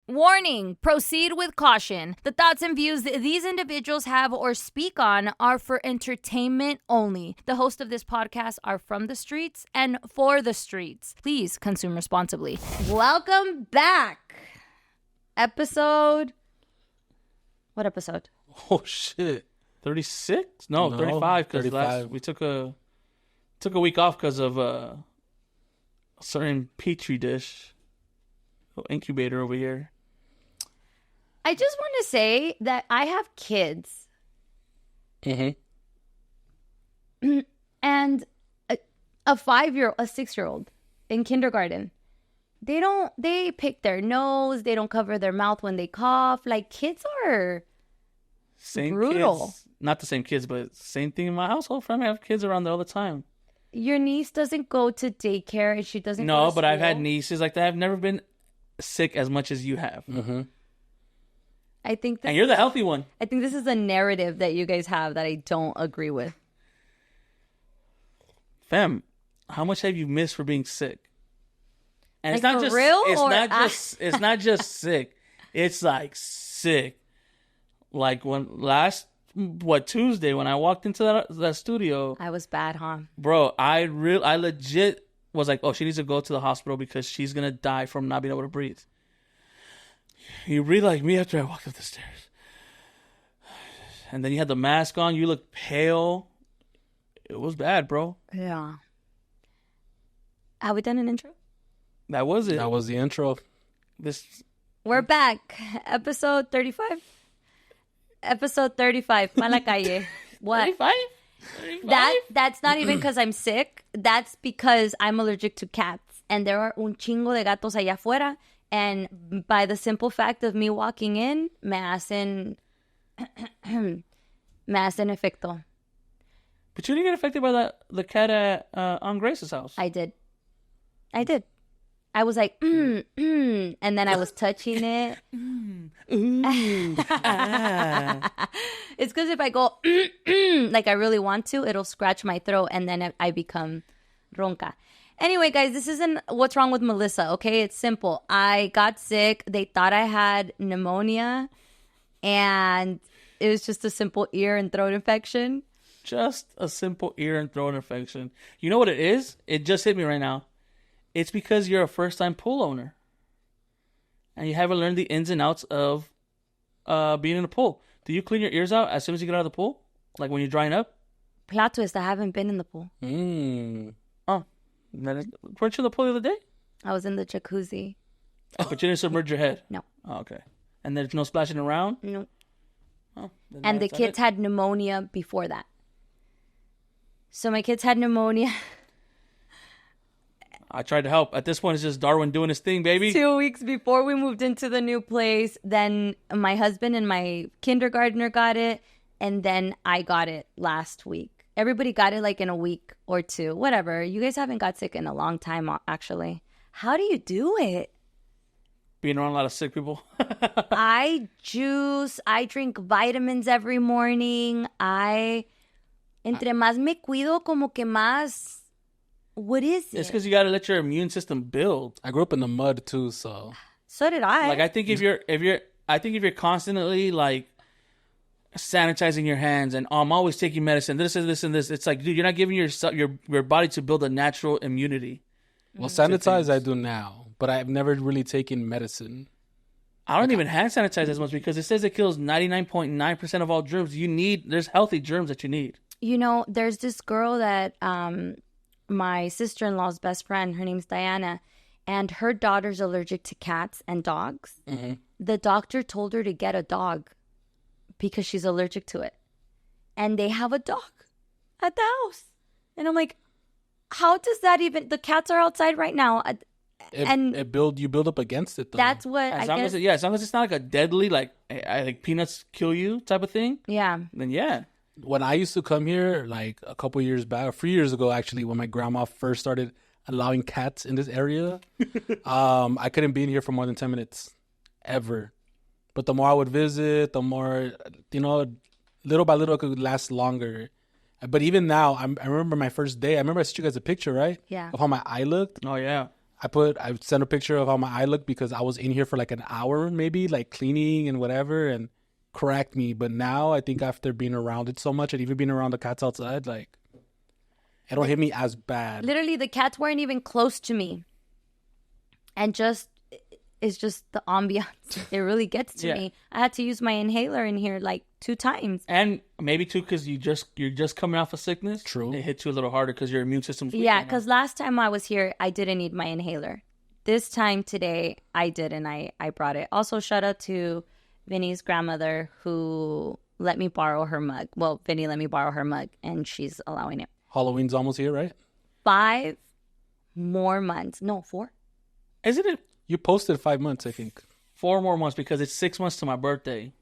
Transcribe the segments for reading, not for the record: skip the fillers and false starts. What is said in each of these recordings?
Warning, proceed with caution. The thoughts and views these individuals have or speak on are for entertainment only. The hosts of this podcast are from the streets and for the streets. Please consume responsibly. Welcome back. What episode? Oh, shit. 36? No, 35. Because we took a week off because of a certain petri dish. Incubator over here. I just want to say that I have kids. Mm-hmm. And a 5-year-old, a 6-year-old in kindergarten. They pick their nose. They don't cover their mouth when they cough. Like, kids are brutal. Kids, not the same kids, but same thing in my household. I have kids around there all the time. Your niece doesn't go to daycare and she doesn't go No, to but school. I've had nieces like that. I've never been sick as much as you have. Mm-hmm. I think and you're the healthy one. I think this is a narrative that you guys have that I don't agree with. Fam, how much have you missed for being sick? And Like, it's not for just real, it's not just sick. It's like sick. Like Tuesday when I walked into that studio. I was bad, huh? Bro, I legit was like, oh, she needs to go to the hospital because she's going to die from not being able to breathe. You breathe like me after I walked up the stairs. And then you had the mask on. You look pale. It was bad, bro. Yeah. Have we done an intro? That was it. That was the intro. We're back. Episode 35? Episode 35. Mala Calle. What? 35? That's not even because I'm sick. That's because I'm allergic to cats. And there are un chingo de gatos allá afuera. And by the simple fact of me walking in, me hacen efecto. But you didn't get affected by the cat at on Grace's house. I did. I was like, and then I was touching it. It's because if I go, like I really want to, it'll scratch my throat, and then I become ronca. Anyway, guys, this isn't What's Wrong with Melissa, okay? It's simple. I got sick. They thought I had pneumonia, and it was just a simple ear and throat infection. Just a simple ear and throat infection. You know what it is? It just hit me right now. It's because you're a first-time pool owner. And you haven't learned the ins and outs of being in a pool. Do you clean your ears out as soon as you get out of the pool? Like when you're drying up? Plot twist, I haven't been in the pool. Oh. Weren't you in the pool the other day? I was in the jacuzzi. But you didn't submerge your head? No. Oh, okay. And there's no splashing around? No. Oh, and the kids had pneumonia before that. So my kids had pneumonia. I tried to help. At this point, it's just Darwin doing his thing, baby. 2 weeks before we moved into the new place, then my husband and my kindergartner got it, and then I got it last week. Everybody got it like in a week or two. Whatever. You guys haven't got sick in a long time, actually. How do you do it? Being around a lot of sick people. I juice. I drink vitamins every morning. Entre más me cuido, como que más... What is it? It's because you got to let your immune system build. I grew up in the mud too, so. So did I. Like I think if you're constantly like sanitizing your hands and I'm always taking medicine, this and this and this, it's like, dude, you're not giving your body to build a natural immunity. Well, sanitize I do now, but I've never really taken medicine. I don't even hand sanitize as much because it says it kills 99.9% of all germs. There's healthy germs that you need. You know, there's this girl that my sister-in-law's best friend, her name's Diana, and her daughter's allergic to cats and dogs. Mm-hmm. The doctor told her to get a dog because she's allergic to it. And they have a dog at the house. And I'm like, how does that even... The cats are outside right now. You build up against it, though. That's what as long as it's not like a deadly, like peanuts kill you type of thing. Yeah. Then yeah. When I used to come here, like a couple years back, a few years ago, actually, when my grandma first started allowing cats in this area, I couldn't be in here for more than 10 minutes, ever. But the more I would visit, the more, little by little, it could last longer. But even now, I remember my first day. I remember I sent you guys a picture, right? Yeah. Of how my eye looked. Oh, yeah. I sent a picture of how my eye looked because I was in here for like an hour, maybe like cleaning and whatever, and cracked me. But now I think after being around it so much and even being around the cats outside, like it don't hit me as bad. Literally, the cats weren't even close to me. And it's just the ambiance. It really gets to me. I had to use my inhaler in here like 2 times. And maybe too, because you're just coming off of sickness. True. It hits you a little harder because your immune system's weak. Yeah, because last time I was here, I didn't need my inhaler. This time today, I did, and I brought it. Also, shout out to Vinny's grandmother who let me borrow her mug. Well, Vinny let me borrow her mug, and she's allowing it. Halloween's almost here, right? 5 more months. No, 4. Isn't it You posted 5 months, I think. 4 more months because it's 6 months to my birthday.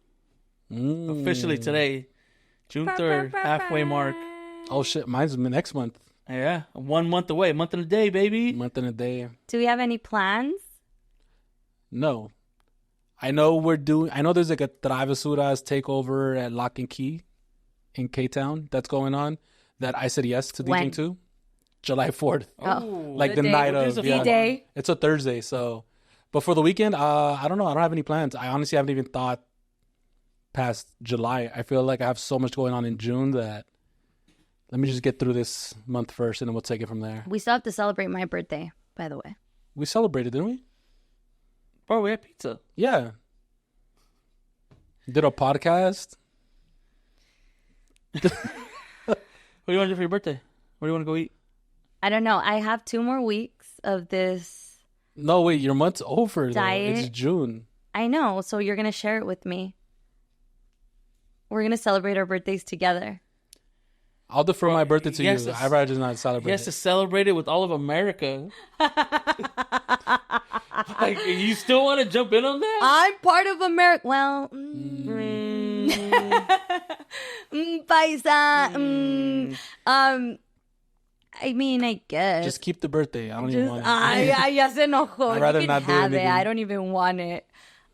Officially today, June 3rd, halfway mark. Oh shit, mine's next month. Yeah, 1 month away. Month and a day, baby. Month and a day. Do we have any plans? No. I know there's like a Travesuras takeover at Lock and Key in K-Town that's going on that I said yes to DJing to. July 4th. Oh, Like the night of. D-Day. It's a Thursday, so. But for the weekend, I don't know. I don't have any plans. I honestly haven't even thought past July. I feel like I have so much going on in June that let me just get through this month first and then we'll take it from there. We still have to celebrate my birthday, by the way. We celebrated, didn't we? Bro, we had pizza. Yeah. Did a podcast. What do you want to do for your birthday? Where do you want to go eat? I don't know. I have 2 more weeks of this. No, wait. Your month's over, Diet. though. It's June. I know. So you're going to share it with me. We're going to celebrate our birthdays together. I'll defer my birthday to you. Yes, I'd rather just not celebrate He has it. to celebrate it with all of America. Like, you still want to jump in on that? I'm part of America. Well, paisa. I mean, I guess. Just keep the birthday. I don't even want it. Ya se enojó. I'd rather You can not do have it. anything. I don't even want it.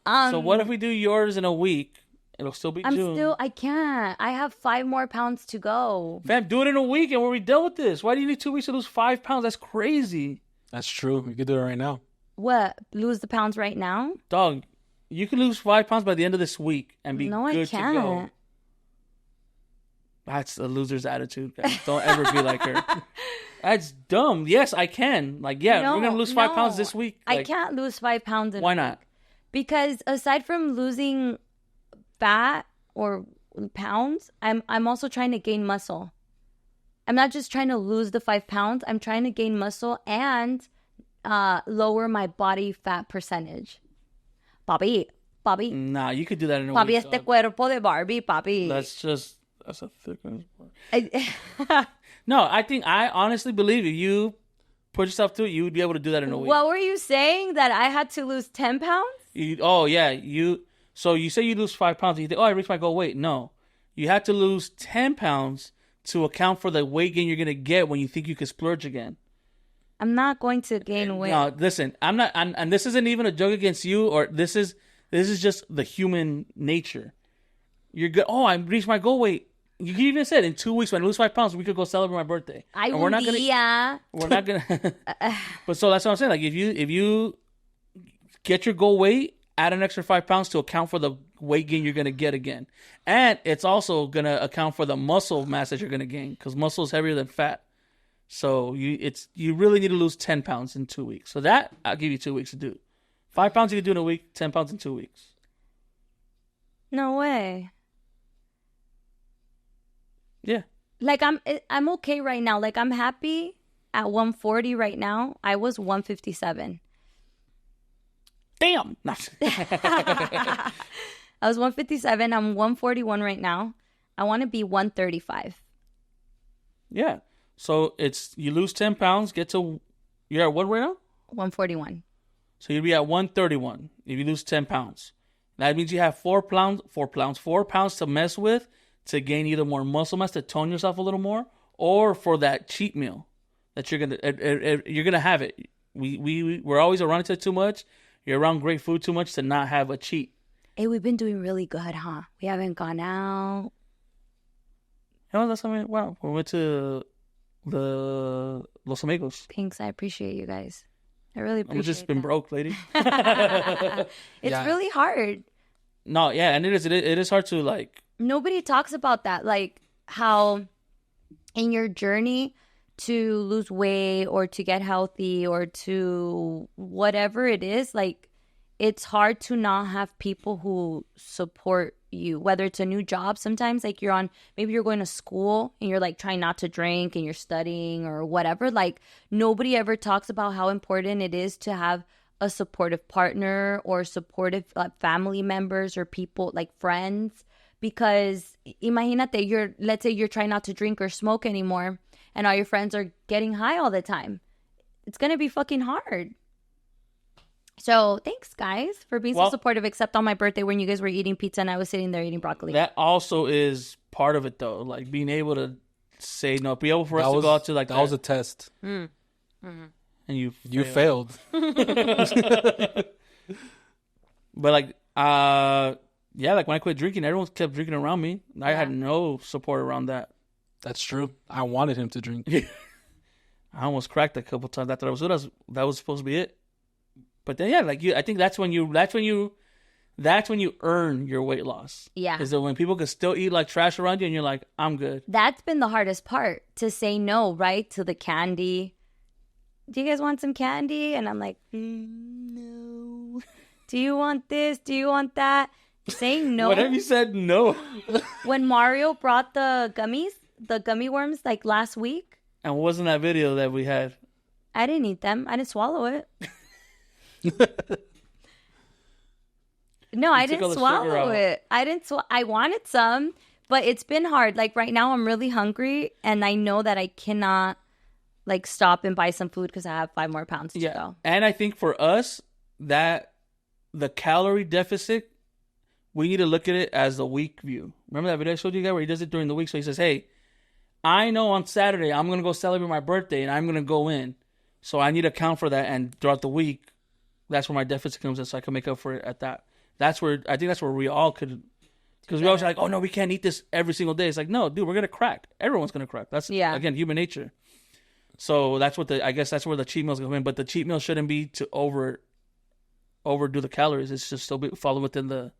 So what if we do yours in a week? It'll still be June. I can't. I have 5 more pounds to go. Fam, do it in a week and we're done with this. Why do you need 2 weeks to lose 5 pounds? That's crazy. That's true. You could do it right now. What? Lose the pounds right now? Dog, you can lose 5 pounds by the end of this week and be No, good I to go. can't. That's a loser's attitude, guys. Don't ever be like her. That's dumb. Yes, I can. Like, yeah, we're going to lose 5 pounds this week. Like, I can't lose 5 pounds. Why not? Because aside from losing fat or pounds, I'm also trying to gain muscle. I'm not just trying to lose the 5 pounds. I'm trying to gain muscle and lower my body fat percentage. Papi. Nah, you could do that in a Papi, week. este cuerpo de Barbie, papi. That's a thick one. No, I honestly believe if you put yourself to it, you would be able to do that in a week. What were you saying? That I had to lose 10 pounds? So you say you lose 5 pounds and you think, I reached my goal weight. No. You have to lose 10 pounds to account for the weight gain you're going to get when you think you can splurge again. I'm not going to gain weight. No, listen, I'm not, and this isn't even a joke against you, or this is just the human nature. You're good. Oh, I reached my goal weight. You even said in 2 weeks when I lose 5 pounds, we could go celebrate my birthday. We're not gonna. But so that's what I'm saying. Like if you get your goal weight, add an extra 5 pounds to account for the weight gain you're gonna get again, and it's also gonna account for the muscle mass that you're gonna gain because muscle is heavier than fat. So you really need to lose 10 pounds in 2 weeks. So that I'll give you 2 weeks to do. 5 pounds you can do in a week. 10 pounds in 2 weeks. No way. Yeah. Like I'm okay right now. Like I'm happy at 140 right now. I was 157. Damn. I was 157. I'm 141 right now. I want to be 135. Yeah. So you lose 10 pounds, you're at what right now? 141. So you'd be at 131 if you lose 10 pounds. That means you have 4 pounds to mess with to gain either more muscle mass to tone yourself a little more, or for that cheat meal that you're gonna have it. We're always around it too much. You're around great food too much to not have a cheat. Hey, we've been doing really good, huh? We haven't gone out. You know, that's something. Wow, we went to the Los Amigos. Pinks, I appreciate you guys. I really appreciate I'm just been broke, lady. It's really hard. No, yeah, and it is hard to like. Nobody talks about that, like how in your journey to lose weight or to get healthy or to whatever it is, like it's hard to not have people who support you, whether it's a new job. Sometimes like maybe you're going to school and you're like trying not to drink and you're studying or whatever. Like nobody ever talks about how important it is to have a supportive partner or supportive family members or people like friends. Because imagínate, let's say you're trying not to drink or smoke anymore and all your friends are getting high all the time. It's going to be fucking hard. So thanks, guys, for being so supportive, except on my birthday when you guys were eating pizza and I was sitting there eating broccoli. That also is part of it, though. Like being able to say no, be able for us to go out to like that was a test. Mm-hmm. And you failed. But like, yeah, like when I quit drinking, everyone kept drinking around me. I had no support around that. That's true. I wanted him to drink. I almost cracked a couple times. I thought that was supposed to be it. But then, yeah, like I think that's when you earn your weight loss. Yeah. Is that when people can still eat like trash around you and you're like, I'm good. That's been the hardest part, to say no, right? To the candy. Do you guys want some candy? And I'm like, no. Do you want this? Do you want that? Saying no. What have you said no? When Mario brought the gummy worms like last week. And what wasn't that video that we had? I didn't eat them. I didn't swallow it. No, I didn't swallow it. I wanted some, but it's been hard. Like right now I'm really hungry and I know that I cannot like stop and buy some food because I have 5 more pounds to go. And I think for us that the calorie deficit, we need to look at it as the week view. Remember that video I showed you guys where he does it during the week? So he says, hey, I know on Saturday I'm going to go celebrate my birthday and I'm going to go in. So I need to account for that. And throughout the week, that's where my deficit comes in so I can make up for it at that. I think that's where we all could, because we always like, oh no, we can't eat this every single day. It's like, no, dude, we're going to crack. Everyone's going to crack. That's, again, human nature. So that's I guess that's where the cheat meals come in. But the cheat meal shouldn't be to overdo the calories. It's just still follow within the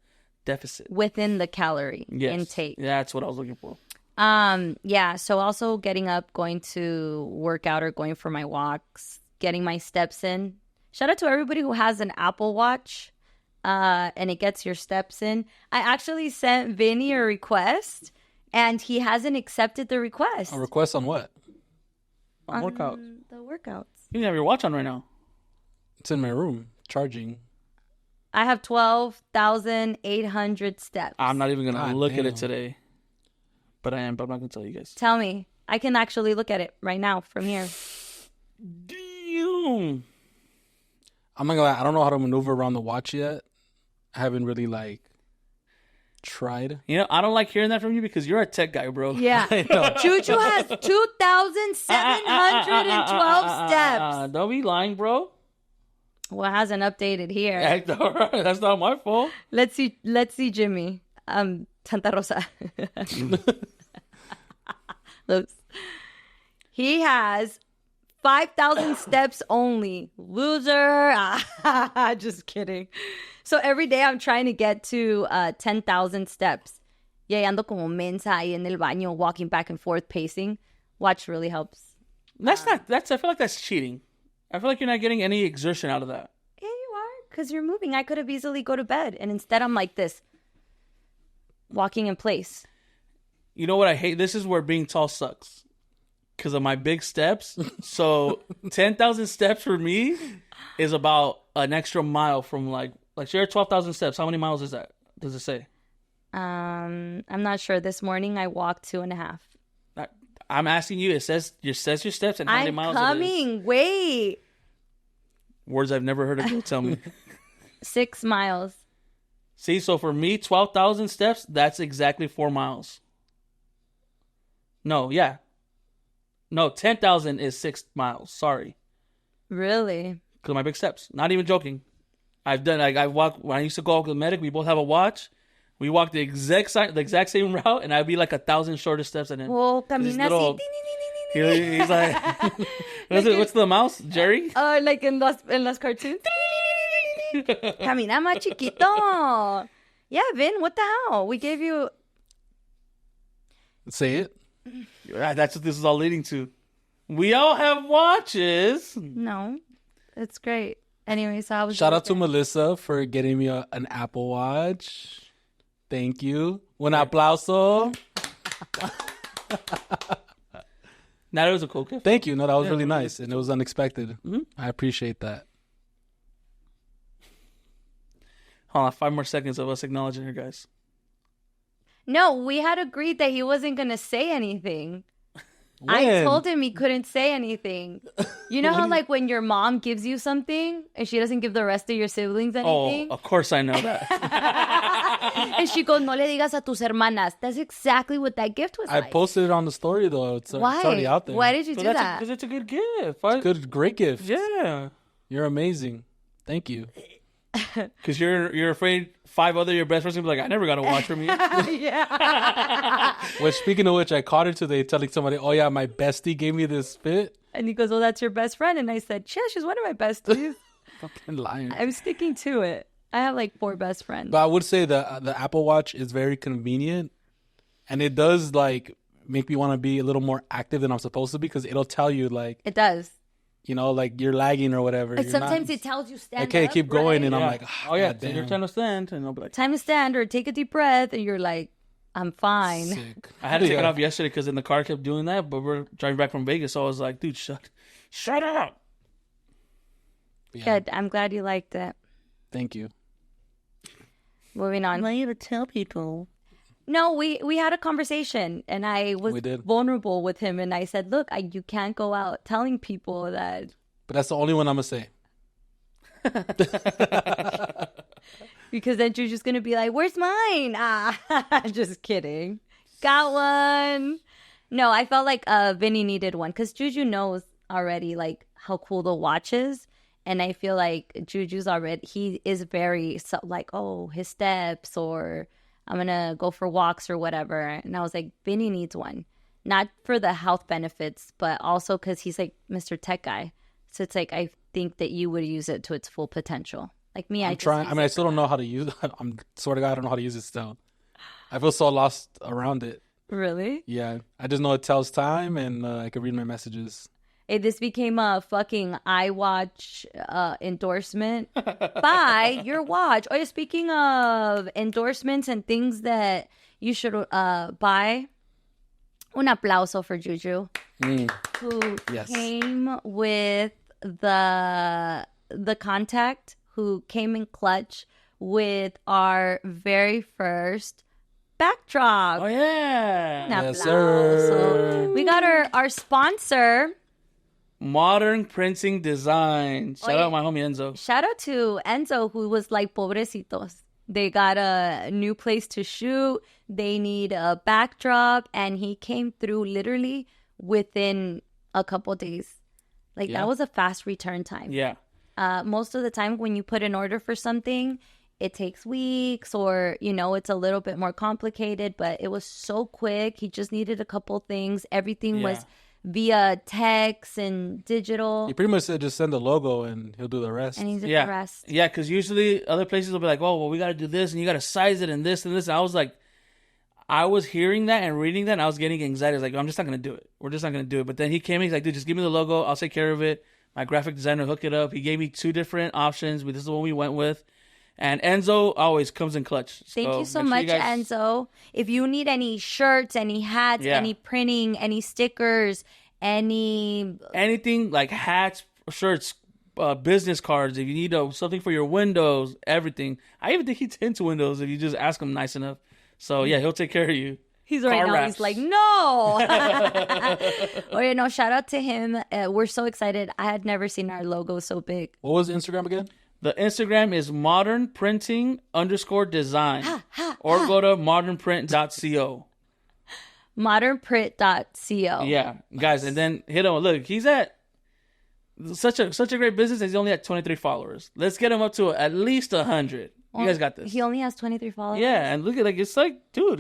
deficit. Within the calorie intake. Yeah, that's what I was looking for. Yeah, so also getting up, going to work out or going for my walks, getting my steps in. Shout out to everybody who has an Apple Watch and it gets your steps in. I actually sent Vinny a request and he hasn't accepted the request. A request on what? On workout. The workouts. You don't have your watch on right now. It's in my room, charging. I have 12,800 steps. I'm not even going to look at it today. But I'm not going to tell you guys. Tell me. I can actually look at it right now from here. Damn. I'm not gonna lie, I don't know how to maneuver around the watch yet. I haven't really tried. You know, I don't like hearing that from you because you're a tech guy, bro. Yeah. Juju has 2,712 steps. Don't be lying, bro. Well, it hasn't updated here. All right. That's not my fault. Let's see Jimmy. Santa Rosa. He has 5,000 steps only. Loser. Just kidding. So every day I'm trying to get to 10,000 steps. Y ando como mensa ahí en el baño, walking back and forth, pacing. Watch really helps. I feel like that's cheating. I feel like you're not getting any exertion out of that. Yeah, you are. Because you're moving. I could have easily go to bed. And instead I'm like this. Walking in place. You know what I hate? This is where being tall sucks. Because of my big steps. So 10,000 steps for me is about an extra mile from like you're 12,000 steps. How many miles is that? Does it say? I'm not sure. This morning I walked 2.5. I'm asking you. It says your steps and how many miles I'm coming. Wait. Words I've never heard of you tell me. 6 miles. See, so for me, 12,000 steps, that's exactly 4 miles. No, 10,000 is 6 miles. Sorry. Really? Because of my big steps. Not even joking. I walk, when I used to go to the medic, we both have a watch. We walk the exact same route, and I'd be like 1,000 shorter steps than him. Well, camina así. He's like, what's the mouse? Jerry? Like in las cartoons. Camina más chiquito. Yeah, Vin, what the hell? We gave you... Say it. Yeah, that's what this is all leading to. We all have watches. No, it's great. Anyway, so I was... Shout out to Melissa for getting me an Apple Watch. Thank you. Un aplauso. That was a cool gift. Thank you. No, that was really nice. And it was unexpected. Mm-hmm. I appreciate that. Hold on, 5 more seconds of us acknowledging her, guys. No, we had agreed that he wasn't going to say anything. When? I told him he couldn't say anything. You know how like when your mom gives you something and she doesn't give the rest of your siblings anything? Oh, of course I know that. And she goes, no le digas a tus hermanas. That's exactly what that gift was like. I posted it on the story though. It's already out there. Why did you do that? Because it's a good gift. Good, great gift. Yeah. You're amazing. Thank you. Because you're afraid 5 other your best friends will be like, I never got a watch from you. Yeah. Well, speaking of which, I caught her today telling somebody, oh yeah, my bestie gave me this fit. And he goes, oh, that's your best friend. And I said, yeah, she's one of my besties. Fucking lying. I'm sticking to it. I have like 4 best friends. But I would say the Apple Watch is very convenient. And it does like make me want to be a little more active than I'm supposed to be because it'll tell you like... It does. You know, like you're lagging or whatever. But sometimes it tells you stand okay, up, keep going. right? And I'm like, oh yeah, it's your time to stand. And I'll be like, time to stand or take a deep breath. And you're like, I'm fine. Sick. I had to take it off yesterday because in the car kept doing that. But we're driving back from Vegas. So I was like, dude, shut up. Yeah. Good. I'm glad you liked it. Thank you. Moving on. I want you to tell people. No, we had a conversation and I was vulnerable with him. And I said, look, you can't go out telling people that. But that's the only one I'm going to say. Because then you're just going to be like, where's mine? Just kidding. Got one. No, I felt like Vinny needed one because Juju knows already like how cool the watch is. And I feel like Juju's already, he is very like, oh, his steps or I'm going to go for walks or whatever. And I was like, Vinny needs one. Not for the health benefits, but also because he's like Mr. Tech guy. So it's like, I think that you would use it to its full potential. Like me, I'm trying. I mean, I still don't know how to use it. I'm sort of guy, I don't know how to use it still. I feel so lost around it. Really? Yeah. I just know it tells time and I can read my messages. Hey, this became a fucking iWatch endorsement. Buy your watch. Oh, yeah, speaking of endorsements and things that you should buy, un aplauso for Juju, who came with the contact, who came in clutch with our very first backdrop. Oh, yeah. Yes, sir. We got our sponsor, Modern Printing Design. Shout out my homie Enzo. Shout out to Enzo, who was like, pobrecitos. They got a new place to shoot. They need a backdrop. And he came through literally within a couple days. Like, that was a fast return time. Yeah. Most of the time when you put an order for something, it takes weeks or, you know, it's a little bit more complicated. But it was so quick. He just needed a couple things. Everything was via text and digital. He pretty much said just send the logo and he'll do the rest. And he did the rest. Yeah, because usually other places will be like, oh, well, we got to do this and you got to size it and this and this. And I was like, I was hearing that and reading that and I was getting anxiety. I was like, I'm just not going to do it. We're just not going to do it. But then he came in, he's like, dude, just give me the logo. I'll take care of it. My graphic designer hooked it up. He gave me 2 different options, but this is what we went with. And Enzo always comes in clutch. Thank you so much, Enzo. If you need any shirts, any hats, any printing, any stickers, anything like hats, shirts, business cards, if you need something for your windows, everything. I even think he's into windows if you just ask him nice enough. So yeah, he'll take care of you. He's right now. He's like, no. Oh, you know, shout out to him. We're so excited. I had never seen our logo so big. What was Instagram again? The Instagram is modernprinting_design. Or go to modernprint.co. Modernprint.co. Yeah, guys, and then hit him. Look, he's at such a great business. He's only at 23 followers. Let's get him up to at least 100. You guys got this. He only has 23 followers. Yeah, and look at it's like, dude,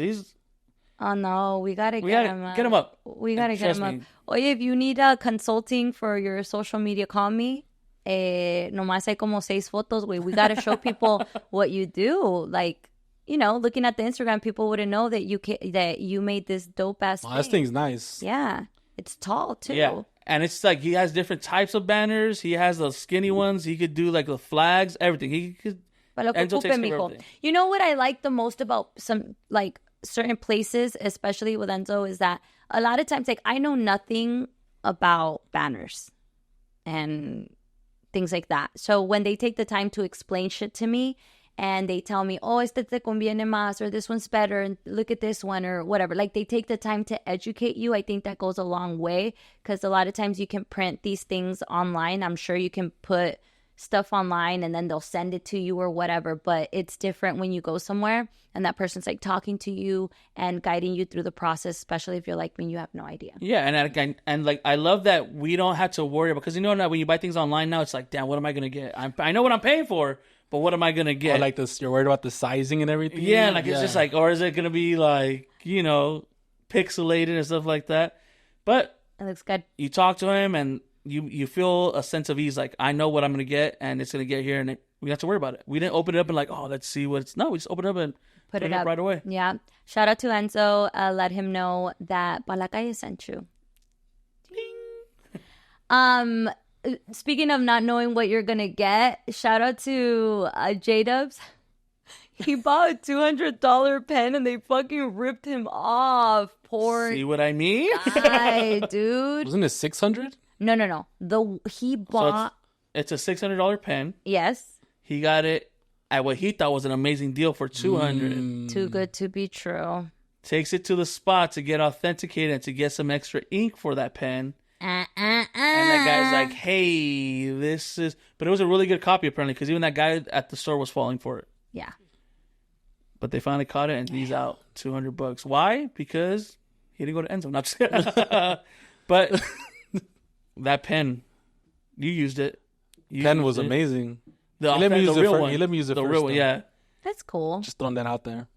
Oh no, we gotta get him up. Get him up. We gotta get Trust him up. me. Oye, if you need consulting for your social media, call me. Nomás hay como 6 fotos, güey. We gotta show people what you do. Like, you know, looking at the Instagram, people wouldn't know that you made this dope ass thing. This thing's nice. Yeah, it's tall too. Yeah. And it's like he has different types of banners. He has the skinny ones. He could do like the flags, everything. He could. Para lo que Enzo ocupe, takes care of mijo. everything. You know what I like the most about some like certain places, especially with Enzo, is that a lot of times, like, I know nothing about banners and things like that. So when they take the time to explain shit to me and they tell me, oh, este te conviene más, or this one's better, and look at this one, or whatever. Like, they take the time to educate you. I think that goes a long way, because a lot of times you can print these things online. I'm sure you can put stuff online and then they'll send it to you or whatever, but it's different when you go somewhere and that person's like talking to you and guiding you through the process, especially if you're like me, you have no idea. Yeah, and like I love that we don't have to worry about, because you know now when you buy things online now, it's like, damn, what am I gonna get? I know what I'm paying for, but what am I gonna get? Or like this, you're worried about the sizing and everything. Yeah, like it's just like, or is it gonna be like, you know, pixelated and stuff like that? But It looks good. you talk to him and you feel a sense of ease, like, I know what I'm gonna get and it's gonna get here, and we don't have to worry about it. We didn't open it up and like, oh, let's see what it's. No, we just open it up and put it up right away. Yeah. Shout out to Enzo. Let him know that Pa La Calle sent you. Speaking of not knowing what you're gonna get, shout out to J-Dubs. He bought a $200 pen and they fucking ripped him off. Poor See what I mean? guy, dude. Wasn't it 600? No. He bought. So it's a $600 pen. Yes. He got it at what he thought was an amazing deal for $200. Too good to be true. Takes it to the spot to get authenticated and to get some extra ink for that pen. And that guy's like, hey, this is... But it was a really good copy, apparently, because even that guy at the store was falling for it. Yeah. But they finally caught it, and he's out $200. Why? Because he didn't go to Enzo. Not just kidding. But that pen, you used it. Pen was amazing. He let me use it first. He let me use it the first. real one, yeah. That's cool. Just throwing that out there.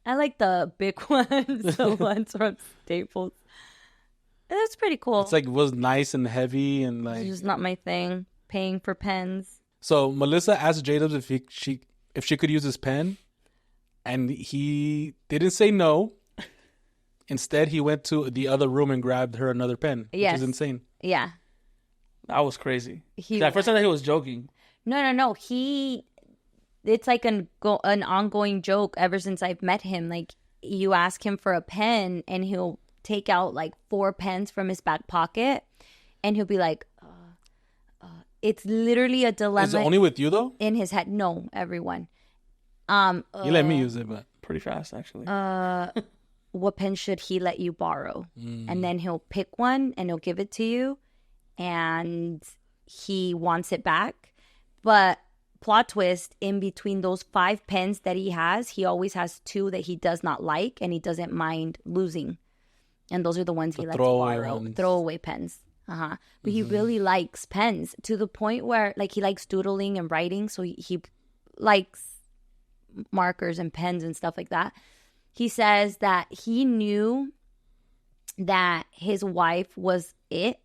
I like the big ones, the ones from Staples. That's pretty cool. It's like, it was nice and heavy and like... It's just not my thing, paying for pens. So Melissa asked J-Dubs if she could use his pen, and he didn't say no. Instead, he went to the other room and grabbed her another pen, which is insane. Yeah. That was crazy. At first I thought he was joking. No. It's like an ongoing joke ever since I've met him. Like, you ask him for a pen and he'll take out like 4 pens from his back pocket and he'll be like, it's literally a dilemma. Is it only with you though? In his head. No, everyone. He let me use it, but Pretty fast, actually. What pen should he let you borrow? And then he'll pick one and he'll give it to you and he wants it back. But plot twist, in between those 5 pens that he has, he always has 2 that he does not like and he doesn't mind losing. And those are the ones he lets borrow. Throwaway pens. But he really likes pens to the point where, like, he likes doodling and writing. So he likes markers and pens and stuff like that. He says that he knew that his wife was it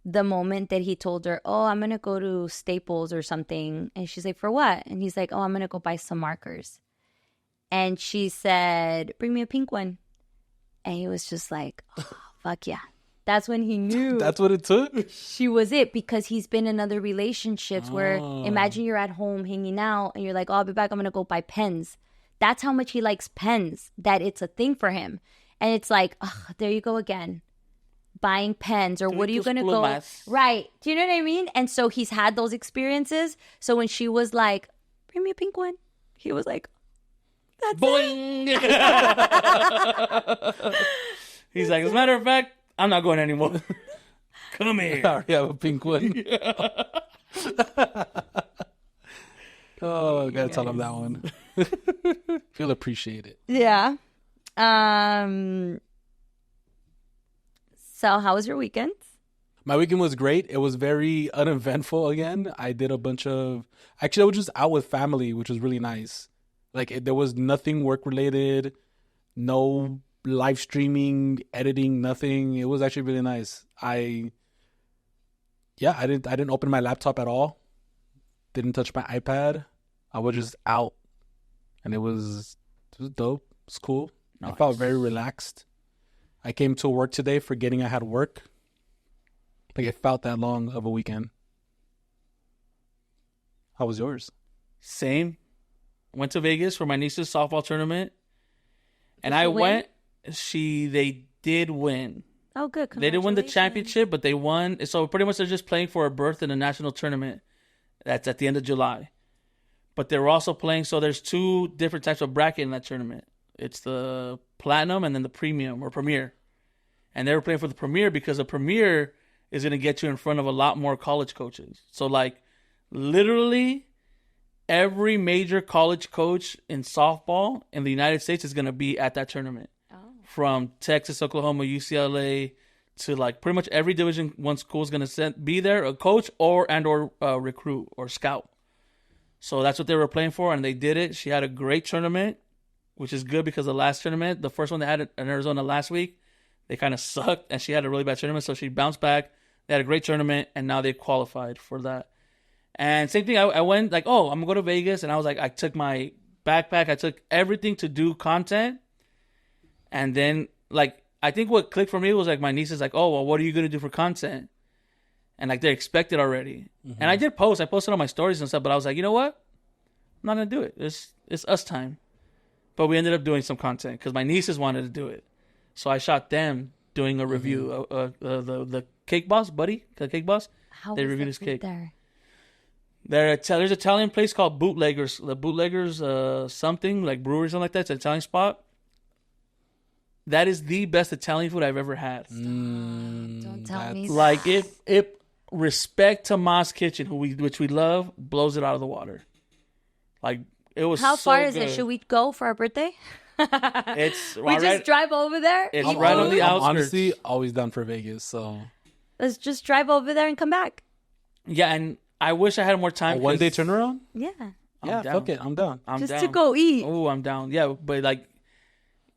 the moment that he told her, oh, I'm going to go to Staples or something. And she's like, for what? And he's like, oh, I'm going to go buy some markers. And she said, bring me a pink one. And he was just like, oh, fuck yeah. That's when he knew. That's what it took? She was it, because he's been in other relationships where, imagine you're at home hanging out and you're like, oh, I'll be back. I'm going to go buy pens. That's how much he likes pens, that it's a thing for him. And it's like, oh, there you go again. Buying pens, or what are you going to go? Right. Do you know what I mean? And so he's had those experiences. So when she was like, bring me a pink one, he was like, that's boing. He's like, as a matter of fact, I'm not going anymore. Come here. I already have a pink one. Yeah. Oh, I gotta tell him that one. He'll appreciate it. Yeah. So how was your weekend? My weekend was great. It was very uneventful again. I did a bunch of... Actually, I was just out with family, which was really nice. Like, there was nothing work-related. No, live streaming, editing, nothing. It was actually really nice. I didn't open my laptop at all. Didn't touch my iPad. I was just out, and it was dope. It's cool. Nice. I felt very relaxed. I came to work today forgetting I had work. Like it felt that long of a weekend. How was yours? Same. Went to Vegas for my niece's softball tournament, and I went. They did win. Oh, good. They didn't win the championship, but they won. So pretty much they're just playing for a berth in a national tournament. That's at the end of July. But they were also playing, so there's 2 different types of bracket in that tournament. It's the platinum and then the premium or premier. And they were playing for the premier because the premier is going to get you in front of a lot more college coaches. So like literally every major college coach in softball in the United States is going to be at that tournament. Oh. From Texas, Oklahoma, UCLA to like pretty much every Division I school is going to be there, a coach or recruit or scout. So that's what they were playing for, and they did it. She had a great tournament, which is good because the last tournament, the first one they had in Arizona last week, they kind of sucked, and she had a really bad tournament. So she bounced back. They had a great tournament, and now they qualified for that. And same thing, I went like, oh, I'm going to go to Vegas, and I was like, I took my backpack, I took everything to do content, and then like I think what clicked for me was like my niece is like, oh, well, what are you going to do for content? And like they expect it already. Mm-hmm. And I did post. I posted on my stories and stuff, but I was like, you know what? I'm not going to do it. It's us time. But we ended up doing some content because my nieces wanted to do it. So I shot them doing a review. The Cake Boss, buddy, the Cake Boss. How they was reviewed the his food cake. There? There's an Italian place called Bootleggers. The Bootleggers something, like brewery, something like that. It's an Italian spot. That is the best Italian food I've ever had. Don't tell me that. Like it respect to Ma's Kitchen, which we love, blows it out of the water. Like it was. How so far is good. it? Should we go for our birthday? It's we just drive over there. It's right on the outskirts. I'm honestly always down for Vegas, so let's just drive over there and come back. Yeah, and I wish I had more time. A 1-day turnaround? Yeah. Yeah, fuck it, I'm down. Just to go eat. Oh, I'm down. Yeah, but like.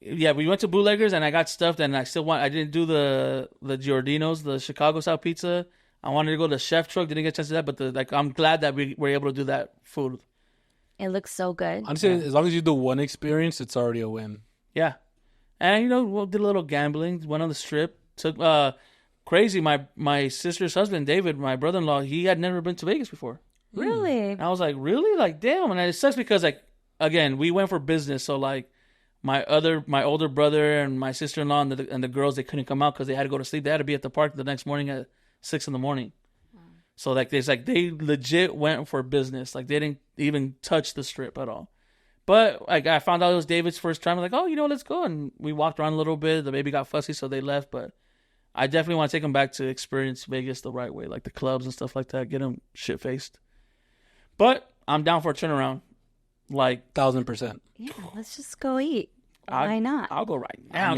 Yeah, we went to Bootleggers and I got stuffed and I didn't do the Giordino's, the Chicago style pizza. I wanted to go to Chef Truck, didn't get a chance to do that, but I'm glad that we were able to do that food. It looks so good. Honestly, as long as you do one experience, it's already a win. Yeah. And we did a little gambling, went on the strip, took crazy. My sister's husband, David, my brother-in-law, he had never been to Vegas before. Really? And I was like, really? Like, damn. And it sucks because like again, we went for business, so like my older brother and my sister-in-law and the girls, they couldn't come out because they had to go to sleep. They had to be at the park the next morning at 6 a.m. So like they legit went for business. Like they didn't even touch the strip at all. But like I found out it was David's first time. I'm like, oh, let's go. And we walked around a little bit. The baby got fussy, so they left. But I definitely want to take him back to experience Vegas the right way, like the clubs and stuff like that. Get him shit faced. But I'm down for a turnaround. Like 1,000%. Yeah, let's just go eat. Why not? I'll go right now.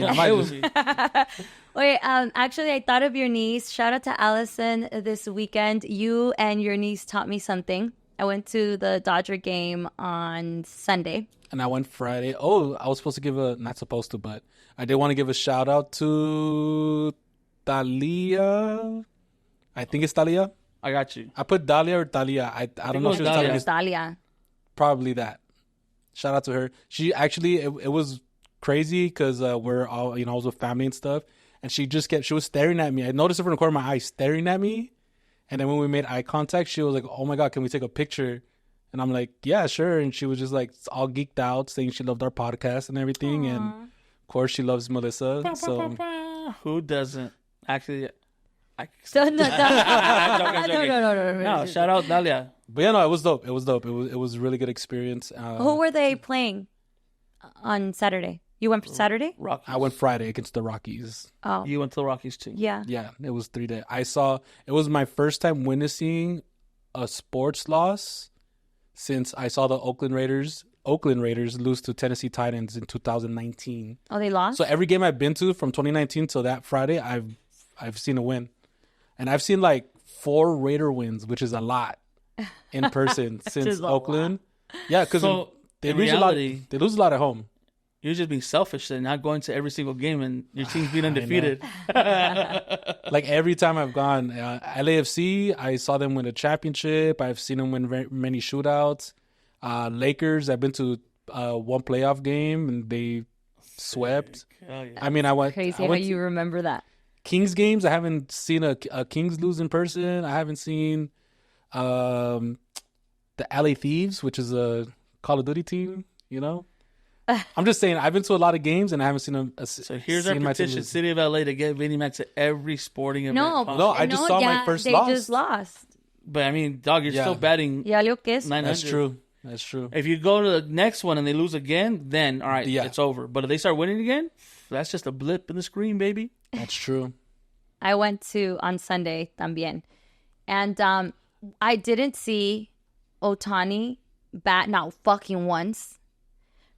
Wait, actually, I thought of your niece. Shout out to Allison this weekend. You and your niece taught me something. I went to the Dodger game on Sunday. And I went Friday. Oh, I was supposed to give not supposed to, but I did want to give a shout out to Thalia. I think it's Thalia. I got you. I put Dahlia or Thalia. I don't know if it's Thalia. Probably that. Shout out to her. She actually, it was crazy because we're all, I was with family and stuff. And she was staring at me. I noticed it from the corner of my eye, staring at me. And then when we made eye contact, she was like, oh my God, can we take a picture? And I'm like, yeah, sure. And she was just like all geeked out, saying she loved our podcast and everything. Aww. And of course, she loves Melissa. Who doesn't? Actually, no. Shout out Dalia. But yeah, no, it was dope. It was a really good experience. Who were they playing on Saturday? You went for Saturday? Rockies. I went Friday against the Rockies. Oh. You went to the Rockies too? Yeah. Yeah, it was 3 days. It was my first time witnessing a sports loss since I saw the Oakland Raiders lose to Tennessee Titans in 2019. Oh, they lost? So every game I've been to from 2019 till that Friday, I've seen a win. And I've seen like 4 Raider wins, which is a lot in person since Oakland. Yeah, because they lose a lot at home. You're just being selfish and not going to every single game, and your team's being undefeated. Like every time I've gone, LAFC, I saw them win a championship. I've seen them win many shootouts. Lakers, I've been to one playoff game and they swept. Oh, yeah. I mean, I went Crazy how you remember that. Kings games. I haven't seen a Kings lose in person. I haven't seen the LA Thieves, which is a Call of Duty team. You know, I'm just saying I've been to a lot of games and I haven't seen So here's our petition: City of LA to get Vinny Mac to every sporting event. No, I just saw my first they loss. They just lost. But I mean, dog, you're still batting. Ya lo que es. 900. That's true. If you go to the next one and they lose again, then all right, it's over. But if they start winning again, that's just a blip in the screen, baby. That's true. I went to on Sunday también, and I didn't see Otani bat not fucking once,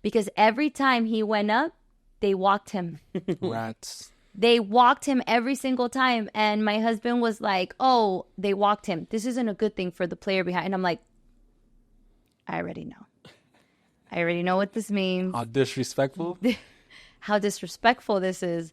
because every time he went up, they walked him. Rats. They walked him every single time, and my husband was like, "Oh, they walked him. This isn't a good thing for the player behind." And I'm like, I already know. I already know what this means. How disrespectful. How disrespectful this is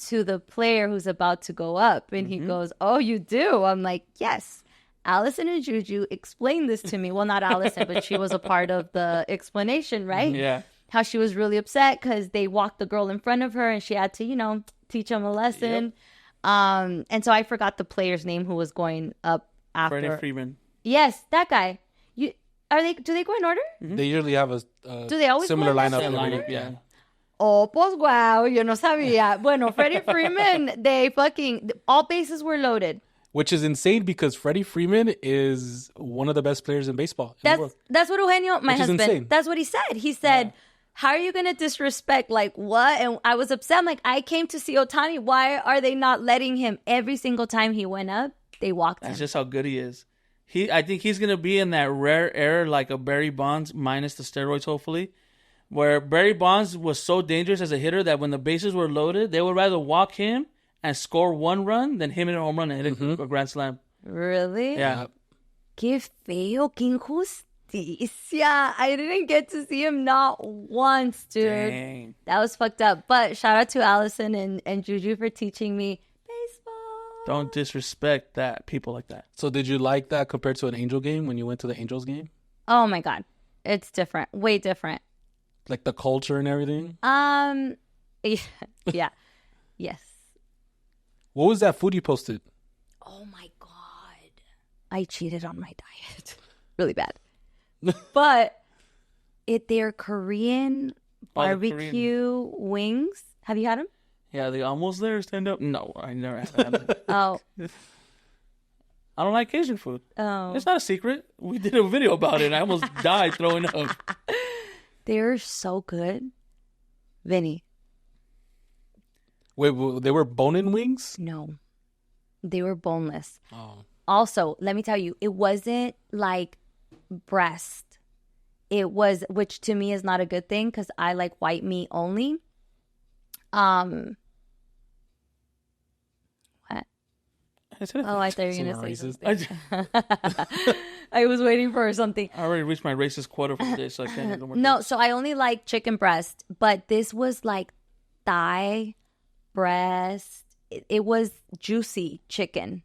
to the player who's about to go up. And he goes, "Oh, you do?" I'm like, "Yes." Allison and Juju explained this to me. Well, not Allison, but she was a part of the explanation, right? Yeah. How she was really upset because they walked the girl in front of her and she had to, teach them a lesson. Yep. And so I forgot the player's name who was going up after. Freddie Freeman. Yes, that guy. Do they go in order? They usually have a Do they always similar go in lineup. Yeah. Oh, pues wow, yo no sabía. Bueno, Freddie Freeman, all bases were loaded. Which is insane because Freddie Freeman is one of the best players in baseball in the world. That's what Eugenio, my husband, insane. That's what he said. He said, how are you going to disrespect, like, what? And I was upset. I'm like, I came to see Otani. Why are they not letting him? Every single time he went up, they walked him. That's just how good he is. I think he's going to be in that rare era like a Barry Bonds minus the steroids, hopefully, where Barry Bonds was so dangerous as a hitter that when the bases were loaded, they would rather walk him and score one run than him hit a home run and hit a grand slam. Really? Yeah. Qué feo, qué injusticia. I didn't get to see him not once, dude. Dang. That was fucked up. But shout out to Allison and Juju for teaching me baseball. Don't disrespect people like that. So did you like that compared to an Angel game when you went to the Angels game? Oh my God. It's different. Way different. Like the culture and everything? Yeah. Yes. What was that food you posted? Oh my God. I cheated on my diet. Really bad. But they're Korean barbecue wings. Have you had them? Yeah, they almost there. Stand up. No, I never had them. Oh. I don't like Asian food. Oh. It's not a secret. We did a video about it and I almost died throwing up. They're so good. Vinny. Wait, they were bone-in wings? No. They were boneless. Oh. Also, let me tell you, it wasn't like breast. It was, which to me is not a good thing because I like white meat only. What? Oh, I thought you were going to say something. I was waiting for something. I already reached my racist quota for the day, so I can't do more. No, so I only like chicken breast, but this was like thigh breast. It was juicy chicken.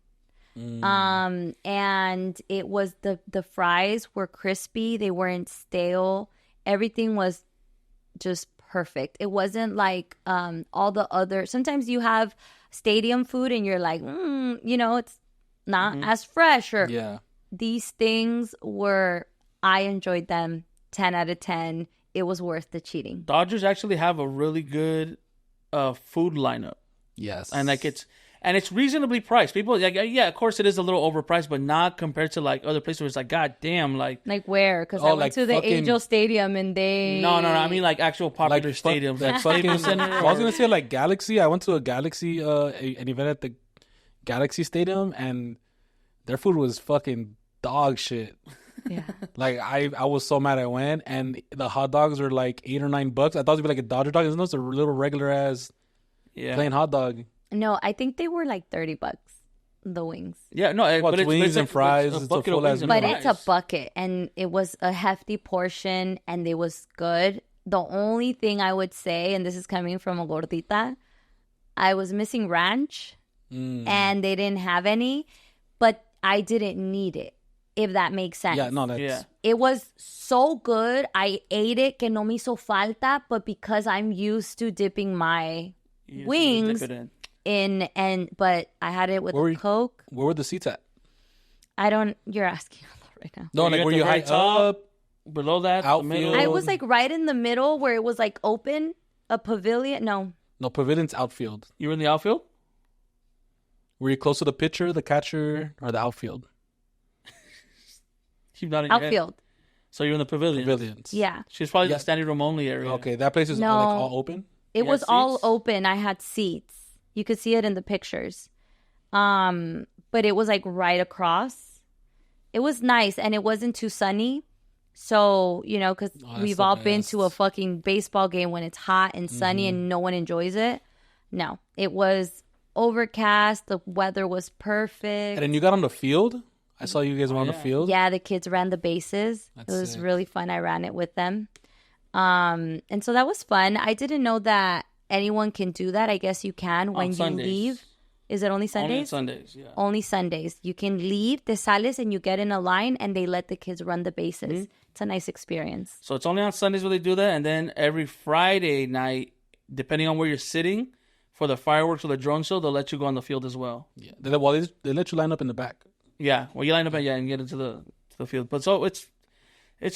And it was the fries were crispy. They weren't stale. Everything was just perfect. It wasn't like all the other. Sometimes you have stadium food and you're like, it's not as fresh. Or these things were. I enjoyed them. 10 out of 10. It was worth the cheating. Dodgers actually have a really good food lineup. Yes, and it's reasonably priced. People, of course, it is a little overpriced, but not compared to like other places where it's like, God damn, like where? Because I went to the Angel Stadium and they. No. I mean like actual popular stadiums, like Staples Center. I was gonna say like Galaxy. I went to a Galaxy an event at the Galaxy Stadium, and their food was fucking dog shit. Yeah. Like I was so mad I went, and the hot dogs were like $8 or $9. I thought it would be like a Dodger dog. It's a little regular ass plain hot dog. No, I think they were like $30. The wings. Yeah, no, but it's wings and fries. It's a bucket of wings and but fries. It's a bucket, and it was a hefty portion, and it was good. the only thing I would say, and this is coming from a gordita, I was missing ranch and they didn't have any, but I didn't need it, if that makes sense. Yeah, no, that's... Yeah. It was so good. I ate it, que no me hizo falta, but because I'm used to dipping my wings but I had it with Coke. Where were the seats at? You're asking right now. No, like were you high up? Below that, outfield? I was like right in the middle where it was like open, a pavilion. No, pavilion's outfield. You were in the outfield? Were you close to the pitcher, the catcher, or the outfield? Keep nodding outfield. your head. So you're in the pavilion. Pavilions. Yeah. She's probably the standing room only area. Okay, that place is No. like all open? It You was had all seats? open. I had seats. You could see it in the pictures. But it was like right across. It was nice and it wasn't too sunny. So, you know, because we've all been to a fucking baseball game when it's hot and sunny and no one enjoys it. No, it was overcast. The weather was perfect. And then you got on the field? I saw you guys were on the field. Yeah, the kids ran the bases. That's it was sick. really fun. I ran it with them. And so that was fun. I didn't know that anyone can do that. I guess you can when you Sundays. leave. Is it only Sundays? Only on Sundays, yeah. Only Sundays. You can leave, te sales, and you get in a line, and they let the kids run the bases. Mm-hmm. It's a nice experience. So it's only on Sundays where they do that, and then every Friday night, depending on where you're sitting, for the fireworks or the drone show, they'll let you go on the field as well. Yeah. They let you line up in the back. Yeah, well, you line up and get into the field. But so it's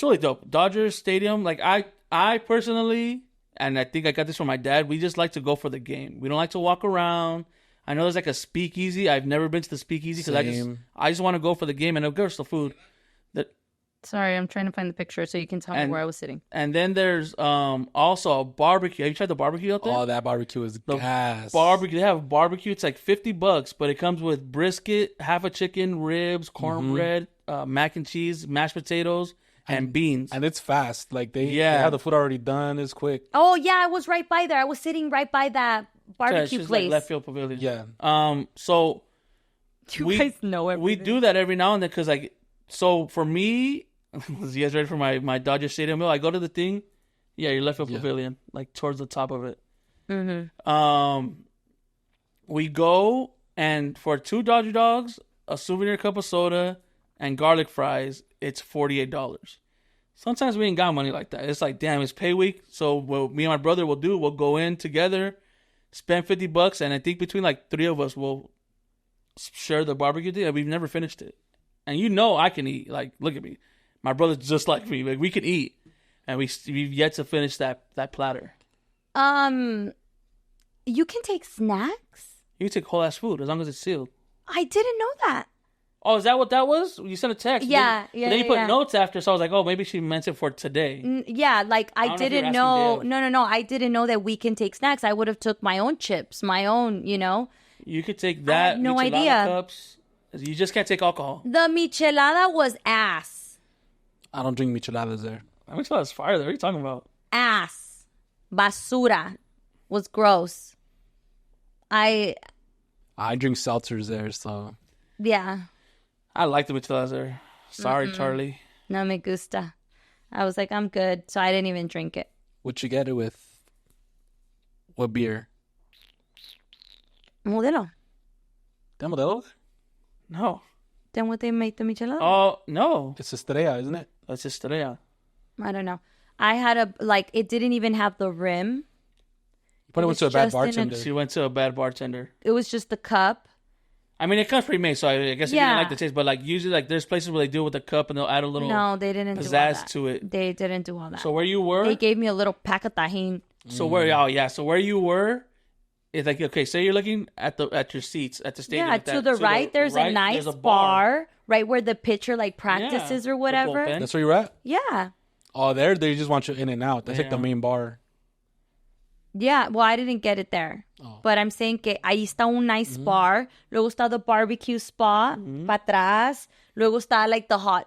really dope. Dodgers Stadium, like I personally, and I think I got this from my dad, we just like to go for the game. We don't like to walk around. I know there's like a speakeasy. I've never been to the speakeasy because I just want to go for the game and of course the food. Sorry, I'm trying to find the picture so you can tell me where I was sitting. And then there's also a barbecue. Have you tried the barbecue out there? Oh, that barbecue is gas. Barbecue. They have barbecue. It's like $50, but it comes with brisket, half a chicken, ribs, cornbread, mac and cheese, mashed potatoes, and beans. And it's fast. Like they have the food already done. It's quick. Oh, yeah, I was right by there. I was sitting right by that barbecue it's place. like left field pavilion. Yeah. So you guys know everything. we do that every now and then because so for me, was you guys ready for my Dodger Stadium meal? I go to the thing. Yeah, your left field pavilion, like towards the top of it. Mm-hmm. We go and for 2 Dodger dogs, a souvenir cup of soda, and garlic fries, it's $48. Sometimes we ain't got money like that. It's like, damn, it's pay week. So what me and my brother will do, we'll go in together, spend $50, and I think between like 3 of us will share the barbecue thing. We've never finished it. And you know I can eat. Like, look at me. My brother's just like me. Like, we can eat. And we've yet to finish that platter. You can take snacks? You can take whole ass food as long as it's sealed. I didn't know that. Oh, is that what that was? You sent a text. Yeah, But then you put notes after, so I was like, oh, maybe she meant it for today. Yeah, like I don't know if didn't you're know. asking No. I didn't know that we can take snacks. I would have took my own chips, my own, you know. You could take that. had no michelada idea. Cups. You just can't take alcohol. The michelada was ass. I don't drink micheladas there. Michelada's fire. What are you talking about? Ass. Basura. Was gross. I drink seltzers there, so. Yeah. I like the micheladas there. Sorry, Charlie. No me gusta. I was like, I'm good. So I didn't even drink it. What you get it with? What beer? Modelo. De Modelo? No. Then what they make the michelada? Oh, no. It's Estrella, isn't it? That's Estrella. I don't know. I had it didn't even have the rim. You probably went to a bad just in a- bartender. She went to a bad bartender. It was just the cup. I mean, it comes pre-made, so I guess if you Yeah. didn't like the taste, but usually there's places where they do it with the cup and they'll add a little No, they didn't do all pizzazz that. to it. They didn't do all that. So where you were, They gave me a little pack of tajin. so where you were, it's like, okay, say you're looking at your seats at the stadium. Yeah, like to that. the right, there's a right, nice there's a bar right where the pitcher practices Yeah, or the whatever. bullpen. That's where you're at? Yeah. Oh, there they just want you in and out. That's like the Yeah. main bar. Yeah, well, I didn't get it there. Oh. But I'm saying que ahí está un nice bar. Luego está the barbecue spot. Pa' atrás. Luego está the hot.